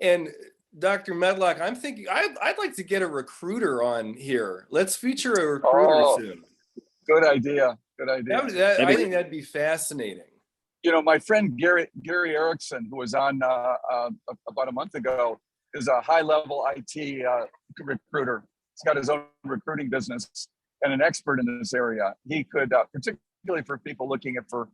And Dr. Medlock, I'm thinking I'd like to get a recruiter on here. Let's feature a recruiter soon. Good idea. I think that'd be fascinating. My friend Gary Erickson, who was on about a month ago, is a high-level IT recruiter. He's got his own recruiting business and an expert in this area. He could, particularly for people looking for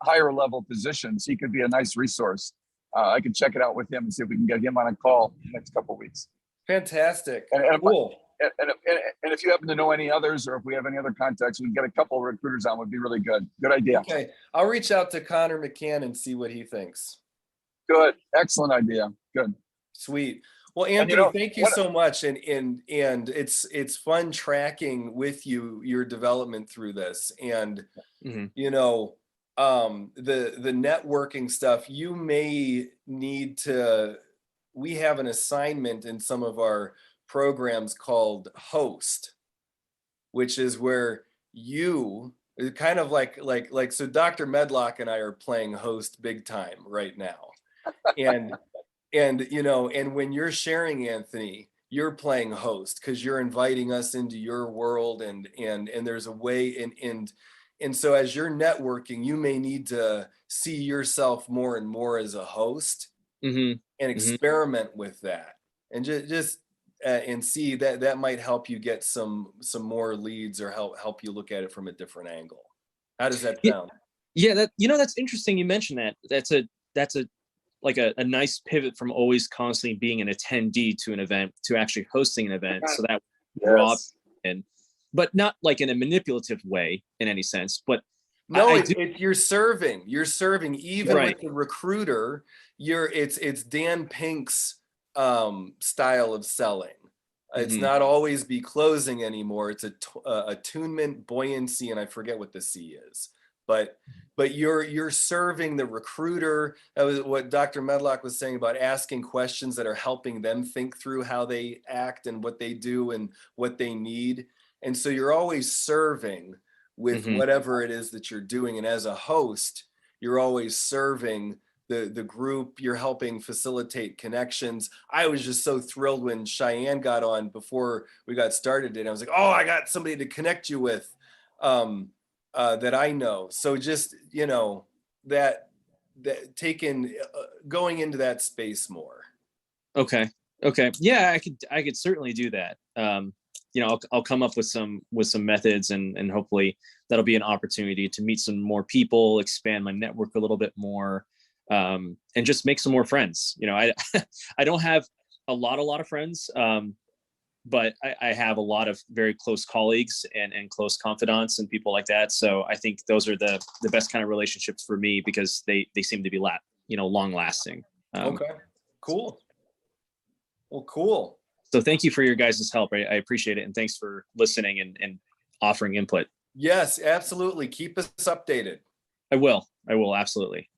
higher level positions, he could be a nice resource. I can check it out with him and see if we can get him on a call in the next couple of weeks. Fantastic. Cool. And if you happen to know any others, or if we have any other contacts, we can get a couple of recruiters on, would be really good. Good idea. Okay. I'll reach out to Connor McCann and see what he thinks. Good. Excellent idea. Good. Sweet. Well, Anthony, thank you so much. And it's fun tracking with you, your development through this. And, the networking stuff, you may need to, we have an assignment in some of our programs called host, which is where you kind of like so Dr. Medlock and I are playing host big time right now. And when you're sharing, Anthony, you're playing host because you're inviting us into your world and there's a way and so as you're networking, you may need to see yourself more and more as a host and experiment with that and just and see that might help you get some more leads or help you look at it from a different angle. How does that sound? Yeah, that's interesting. You mentioned that. That's a nice pivot from always constantly being an attendee to an event to actually hosting an event. So that but not like in a manipulative way in any sense. But no, you're serving even right. with the recruiter. It's Dan Pink's style of selling. It's not always be closing anymore. It's attunement, buoyancy, and I forget what the C is. But you're serving the recruiter. That was what Dr. Medlock was saying about asking questions that are helping them think through how they act and what they do and what they need. And so you're always serving with whatever it is that you're doing. And as a host, you're always serving the group. You're helping facilitate connections. I was just so thrilled when Cheyenne got on before we got started. And I was like, oh, I got somebody to connect you with that I know. So just, that going into that space more. Okay. Yeah, I could certainly do that. I'll come up with some methods and hopefully that'll be an opportunity to meet some more people, expand my network a little bit more, and just make some more friends. I don't have a lot of friends, but I have a lot of very close colleagues and close confidants and people like that. So I think those are the best kind of relationships for me because they seem to be long lasting. Okay, cool. Well, cool. So thank you for your guys' help. I appreciate it. And thanks for listening and offering input. Yes, absolutely. Keep us updated. I will. Absolutely.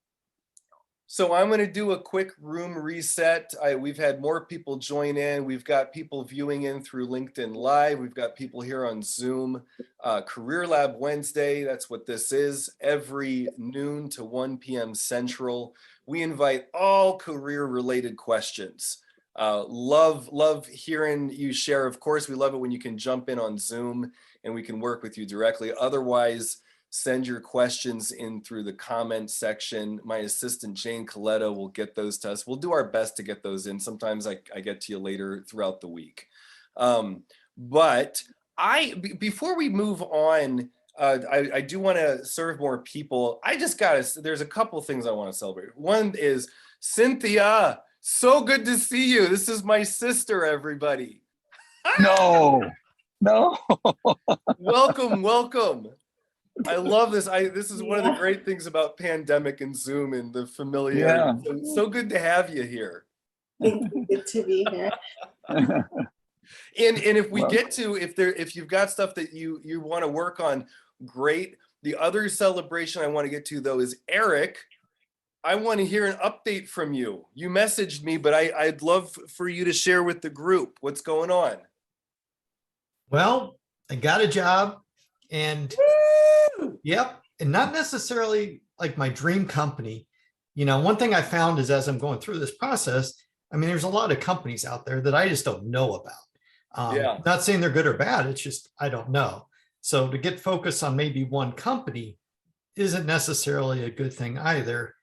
So I'm going to do a quick room reset. We've had more people join in. We've got people viewing in through LinkedIn Live. We've got people here on Zoom. Career Lab Wednesday, that's what this is. Every noon to 1 p.m. Central. We invite all career-related questions. Love hearing you share. Of course, we love it when you can jump in on Zoom and we can work with you directly. Otherwise, send your questions in through the comment section. My assistant, Jane Coletto, will get those to us. We'll do our best to get those in. Sometimes I get to you later throughout the week. But before we move on, I do want to serve more people. There's a couple things I want to celebrate. One is Cynthia. So good to see you. This is my sister, everybody. No. Welcome. I love this. This is one of the great things about pandemic and Zoom and the familiarity. Yeah. So good to have you here. Good to be here. And if we get to, if you've got stuff that you want to work on, great. The other celebration I want to get to though is Erik. I want to hear an update from you. You messaged me, but I'd love for you to share with the group what's going on. Well, I got a job and yep. And not necessarily like my dream company. You know, one thing I found is as I'm going through this process, I mean, there's a lot of companies out there that I just don't know about. Not saying they're good or bad. It's just, I don't know. So to get focused on maybe one company isn't necessarily a good thing either.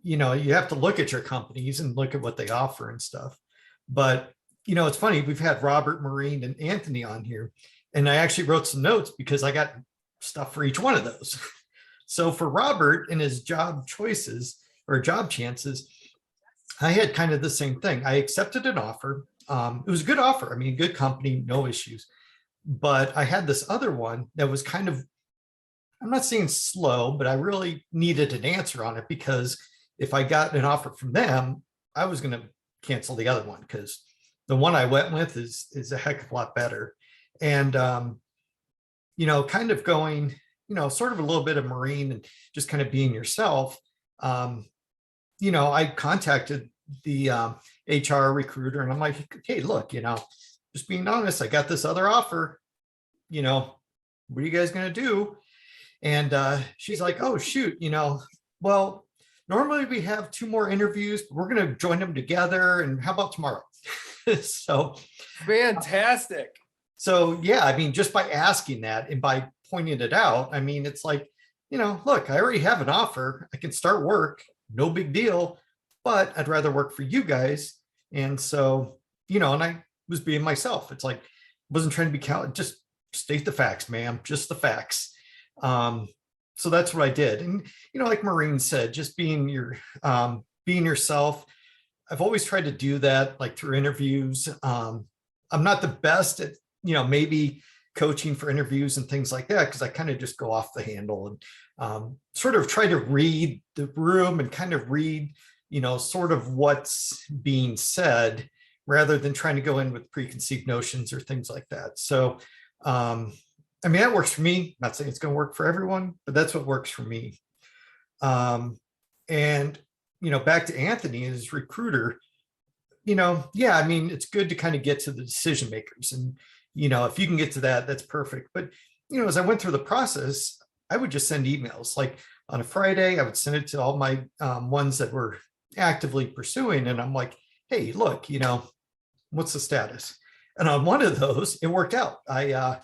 You know, you have to look at your companies and look at what they offer and stuff. But, you know, it's funny, we've had Robert, Maureen, and Anthony on here, and I actually wrote some notes because I got stuff for each one of those. So for Robert and his job choices or job chances, I had kind of the same thing. I accepted an offer. It was a good offer. I mean, good company, no issues. But I had this other one that was kind of, I'm not saying slow, but I really needed an answer on it because if I got an offer from them, I was going to cancel the other one because the one I went with is a heck of a lot better. And, you know, kind of going, you know, sort of a little bit of Marine and just kind of being yourself. You know, I contacted the HR recruiter and I'm like, hey, look, you know, just being honest, I got this other offer, you know, what are you guys going to do? And she's like, oh, shoot, you know, well, normally we have 2 more interviews, but we're going to join them together. And how about tomorrow? So fantastic. So, yeah, I mean, just by asking that and by pointing it out, I mean, it's like, you know, look, I already have an offer. I can start work. No big deal, but I'd rather work for you guys. And so, you know, and I was being myself. It's like, wasn't trying to be just state the facts, ma'am, just the facts. So that's what I did. And, you know, like Maureen said, just being yourself. I've always tried to do that, like through interviews. I'm not the best at, you know, maybe coaching for interviews and things like that, because I kind of just go off the handle and sort of try to read the room and kind of read, you know, sort of what's being said rather than trying to go in with preconceived notions or things like that. So, I mean, that works for me. Not saying it's going to work for everyone, but that's what works for me. And, you know, back to Anthony as recruiter, you know, yeah, I mean, it's good to kind of get to the decision makers. And, you know, if you can get to that, that's perfect. But, you know, as I went through the process, I would just send emails. Like on a Friday, I would send it to all my ones that were actively pursuing. And I'm like, hey, look, you know, what's the status? And on one of those, it worked out. I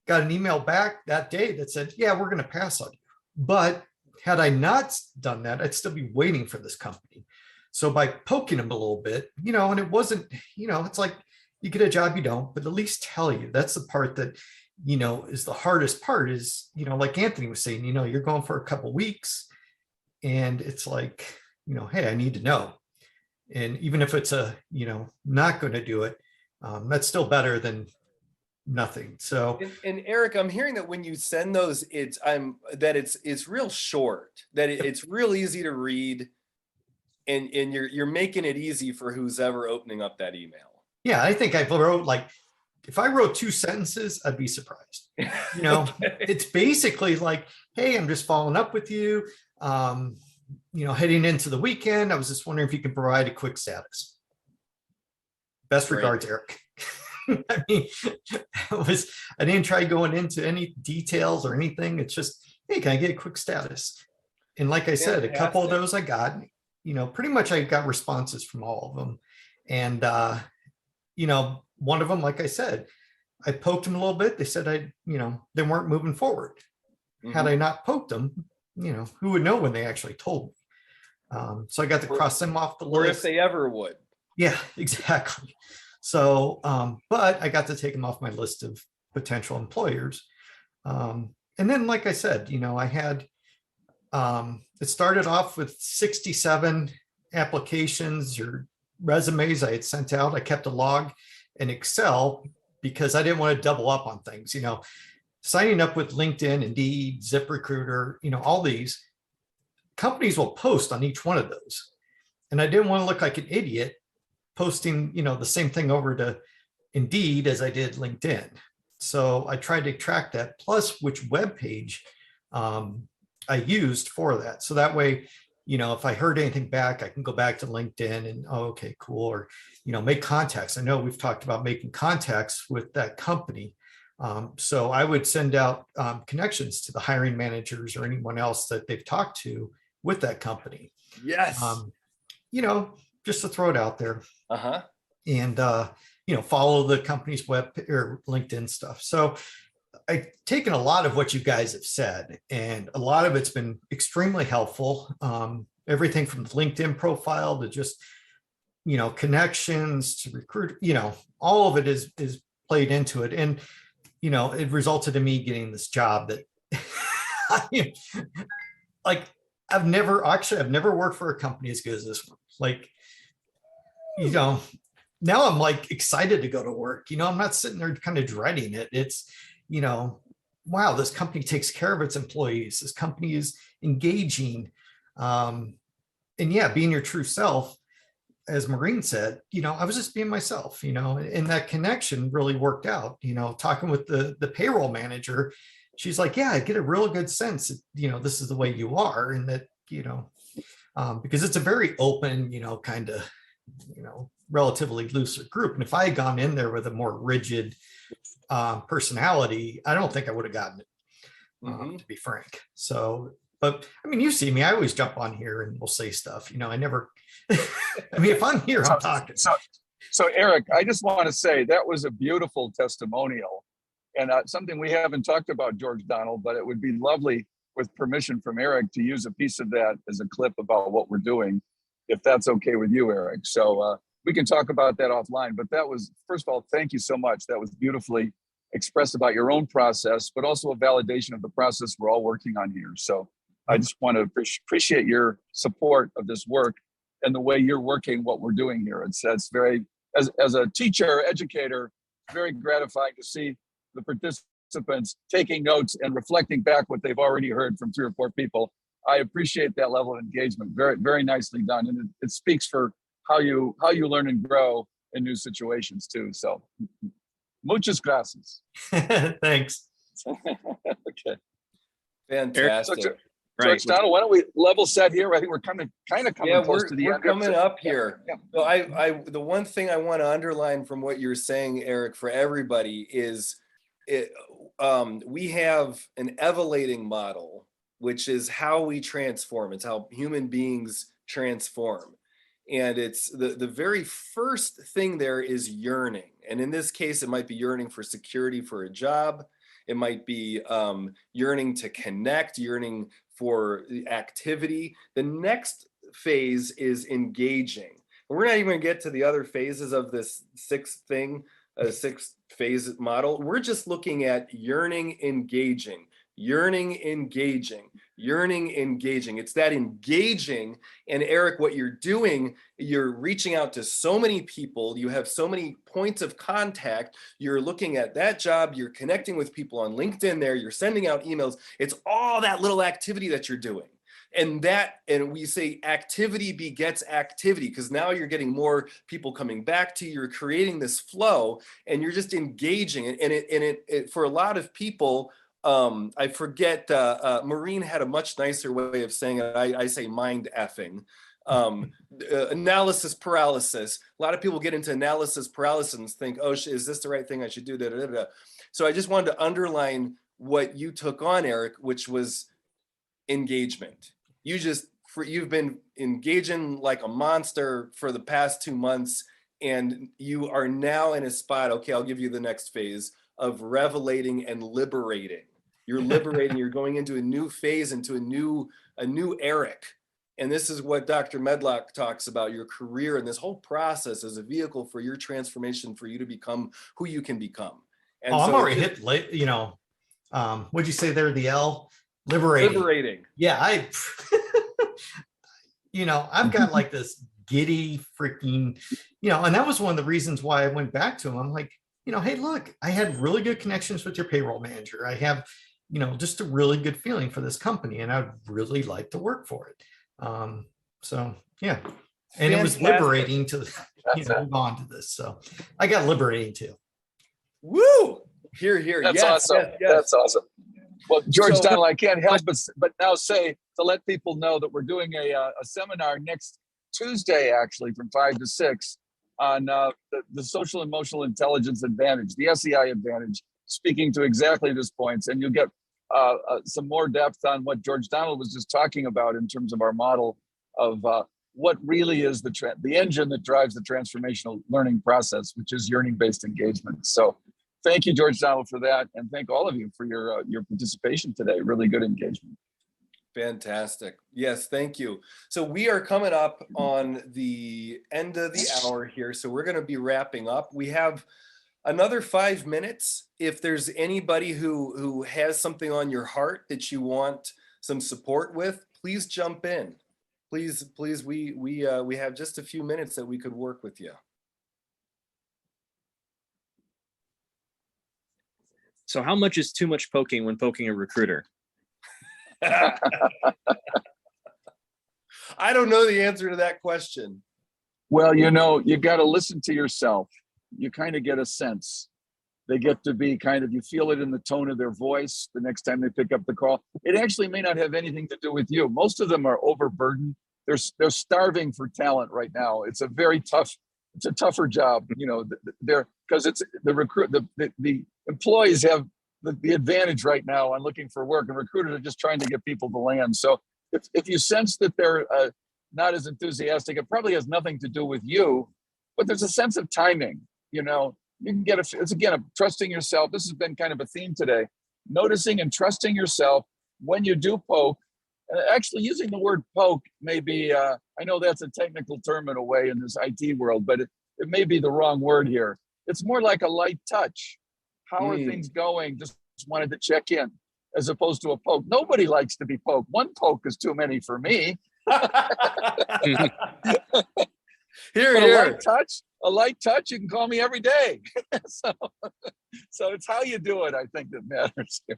got an email back that day that said, yeah, we're going to pass on you. But had I not done that, I'd still be waiting for this company. So by poking them a little bit, you know, and it wasn't, you know, it's like you get a job, you don't, but at least tell you. That's the part that, you know, is the hardest part is, you know, like Anthony was saying, you know, you're going for a couple of weeks and it's like, you know, hey, I need to know. And even if it's you know, not going to do it, that's still better than nothing. So and Erik, I'm hearing that when you send those, it's real short, that it's real easy to read, and you're making it easy for who's ever opening up that email. Yeah, I think I wrote like, if I wrote 2 sentences, I'd be surprised. You know, it's basically like, hey, I'm just following up with you. You know, heading into the weekend, I was just wondering if you could provide a quick status. Best Great. regards, Eric. I mean, I didn't try going into any details or anything. It's just, hey, can I get a quick status? And like I said, a couple of Fantastic. those I got, you know, pretty much I got responses from all of them. And, you know, one of them, like I said, I poked them a little bit. They said you know, they weren't moving forward. Had I not poked them, you know, who would know when they actually told me? So I got to cross them off the Or if list. they ever would. Yeah, exactly. So, but I got to take them off my list of potential employers. And then, like I said, you know, I had, it started off with 67 applications or resumes I had sent out. I kept a log in Excel because I didn't want to double up on things, you know, signing up with LinkedIn, Indeed, ZipRecruiter, you know, all these companies will post on each one of those. And I didn't want to look like an idiot posting, you know, the same thing over to Indeed as I did LinkedIn. So I tried to track that, plus which web page I used for that. So that way, you know, if I heard anything back, I can go back to LinkedIn and, oh, okay, cool. Or, you know, make contacts. I know we've talked about making contacts with that company. So I would send out connections to the hiring managers or anyone else that they've talked to with that company. Yes. You know, just to throw it out there. Uh-huh. And, you know, follow the company's web or LinkedIn stuff. So I've taken a lot of what you guys have said, and a lot of it's been extremely helpful. Everything from the LinkedIn profile to just, you know, connections to recruit, you know, all of it is played into it. And, you know, it resulted in me getting this job that like I've never worked for a company as good as this one. Like, you know, now I'm like excited to go to work. You know, I'm not sitting there kind of dreading it. It's, you know, wow, this company takes care of its employees. This company is engaging. And yeah, being your true self, as Maureen said, you know, I was just being myself, you know, and that connection really worked out. You know, talking with the payroll manager, she's like, yeah, I get a real good sense that, you know, this is the way you are. And that, you know, because it's a very open, you know, kind of, you know, relatively looser group. And if I had gone in there with a more rigid personality, I don't think I would have gotten it, to be frank. So, but I mean, you see me, I always jump on here and we'll say stuff, you know, I never, I mean, if I'm here, I'm talking. So Eric, I just want to say that was a beautiful testimonial, and something we haven't talked about, George Donald, but it would be lovely with permission from Eric to use a piece of that as a clip about what we're doing, if that's okay with you, Eric. So we can talk about that offline, but that was, first of all, thank you so much. That was beautifully expressed about your own process, but also a validation of the process we're all working on here. So I just want to appreciate your support of this work and the way you're working what we're doing here. It's very, as a teacher, educator, very gratifying to see the participants taking notes and reflecting back what they've already heard from 3 or 4 people. I appreciate that level of engagement. Very, very nicely done. And it speaks for how you learn and grow in new situations too. So muchas gracias. Thanks. Okay. Fantastic. George Donald, why don't we level set here? I think we're kind of coming close to the we're end. coming up here. Yeah. So the one thing I want to underline from what you're saying, Eric, for everybody is we have an evaluating model, which is how we transform. It's how human beings transform. And it's the very first thing there is yearning. And in this case, it might be yearning for security for a job. It might be yearning to connect, yearning for the activity. The next phase is engaging. And we're not even gonna get to the other phases of this sixth phase model. We're just looking at yearning, engaging, yearning, engaging, yearning, engaging. It's that engaging. And Eric, what you're doing, you're reaching out to so many people. You have so many points of contact. You're looking at that job. You're connecting with people on LinkedIn there. You're sending out emails. It's all that little activity that you're doing. And we say activity begets activity, because now you're getting more people coming back to you, you're creating this flow, and you're just engaging. And it for a lot of people, I forget, Maureen had a much nicer way of saying it. I say mind effing. Analysis paralysis. A lot of people get into analysis paralysis and think, oh, is this the right thing I should do? Da, da, da, da. So I just wanted to underline what you took on, Erik, which was engagement. You've been engaging like a monster for the past 2 months, and you are now in a spot, okay, I'll give you the next phase of revelating and liberating. You're liberating, you're going into a new phase, into a new Erik. And this is what Dr. Medlock talks about, your career and this whole process as a vehicle for your transformation, for you to become who you can become. And I'm already hit late, what'd you say there, the L? Liberating. Yeah, I've got like this giddy freaking, and that was one of the reasons why I went back to him. I'm like, hey, look, I had really good connections with your payroll manager. I have, just a really good feeling for this company, and I'd really like to work for it. So yeah, and Fantastic. It was liberating to move on to this. So I got liberating too. Woo! Here. That's yes, awesome. Yes. That's awesome. Well, George Donald, I can't help but now say, to let people know that we're doing a seminar next Tuesday, actually, from 5 to 6 on the social emotional intelligence advantage, the SEI Advantage, speaking to exactly this points. And you'll get some more depth on what George Donald was just talking about in terms of our model of what really is the engine that drives the transformational learning process, which is yearning-based engagement. So thank you, George Donald, for that. And thank all of you for your participation today. Really good engagement. Fantastic. Yes, thank you. So we are coming up on the end of the hour here. So we're going to be wrapping up. We have another 5 minutes. If there's anybody who has something on your heart that you want some support with, please jump in. Please, we have just a few minutes that we could work with you. So how much is too much poking when poking a recruiter? I don't know the answer to that question. Well, you got to listen to yourself. You kind of get a sense. They get to be you feel it in the tone of their voice the next time they pick up the call. It actually may not have anything to do with you. Most of them are overburdened. They're starving for talent right now. It's a tougher job, because it's the employees have the advantage right now on looking for work, and recruiters are just trying to get people to land. So if you sense that they're not as enthusiastic, it probably has nothing to do with you, but there's a sense of timing. You can get it's again trusting yourself. This has been kind of a theme today. Noticing and trusting yourself when you do poke. Actually, using the word poke may be, I know that's a technical term in a way in this IT world, but it may be the wrong word here. It's more like a light touch. How are things going? Just wanted to check in, as opposed to a poke. Nobody likes to be poked. One poke is too many for me. Here. A light touch, you can call me every day. So it's how you do it, I think, that matters here.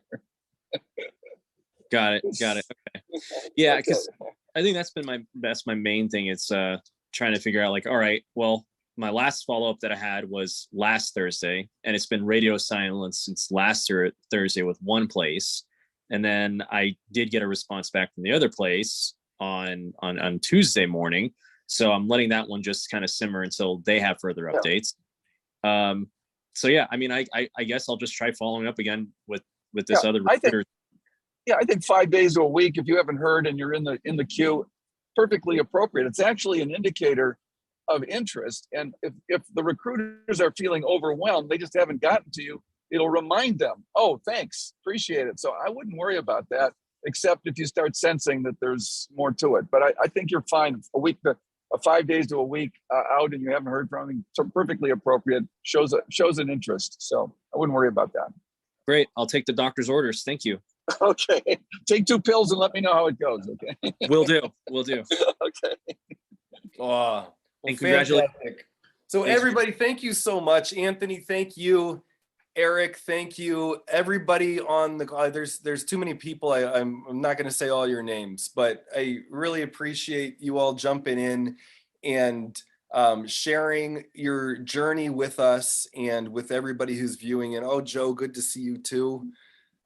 Got it. Okay. Yeah, because I think that's my main thing. It's trying to figure out, like, all right, well, my last follow-up that I had was last Thursday, and it's been radio silence since last Thursday with one place. And then I did get a response back from the other place on Tuesday morning. So I'm letting that one just kind of simmer until they have further updates. So yeah, I mean, I guess I'll just try following up again with this other recruiter. I think 5 days a week, if you haven't heard and you're in the queue, perfectly appropriate. It's actually an indicator of interest. And if the recruiters are feeling overwhelmed, they just haven't gotten to you, it'll remind them, oh, thanks, appreciate it. So I wouldn't worry about that, except if you start sensing that there's more to it. But I think you're fine. 5 days to a week out and you haven't heard from them, so perfectly appropriate, shows an interest. So I wouldn't worry about that. Great. I'll take the doctor's orders. Thank you. Okay. Take 2 pills and let me know how it goes. Okay. Will do. Okay. Oh, and congratulations. So everybody, thank you so much. Anthony, thank you. Erik, thank you. Everybody on the call, there's too many people. I'm not going to say all your names, but I really appreciate you all jumping in and sharing your journey with us and with everybody who's viewing. And oh, Joe, good to see you too.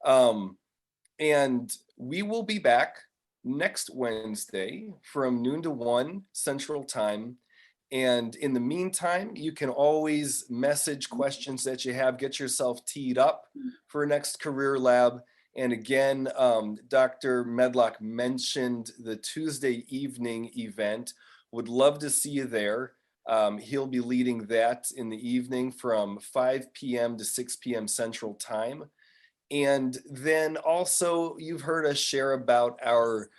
And we will be back next Wednesday from noon to 1 Central Time. And in the meantime, you can always message questions that you have, get yourself teed up for next Career Lab. And again, Dr. Medlock mentioned the Tuesday evening event. Would love to see you there. He'll be leading that in the evening from 5 p.m. to 6 p.m. Central Time. And then also, you've heard us share about our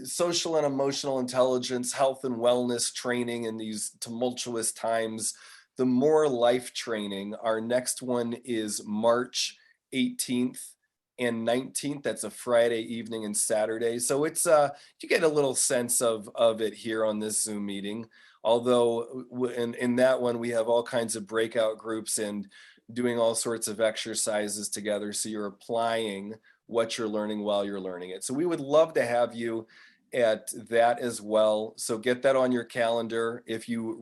social and emotional intelligence, health and wellness training in these tumultuous times. The More Life training, our next one is March 18th and 19th. That's a Friday evening and Saturday. So it's you get a little sense of it here on this Zoom meeting. Although in that one, we have all kinds of breakout groups and doing all sorts of exercises together. So you're applying what you're learning while you're learning it. So we would love to have you at that as well. So get that on your calendar. If you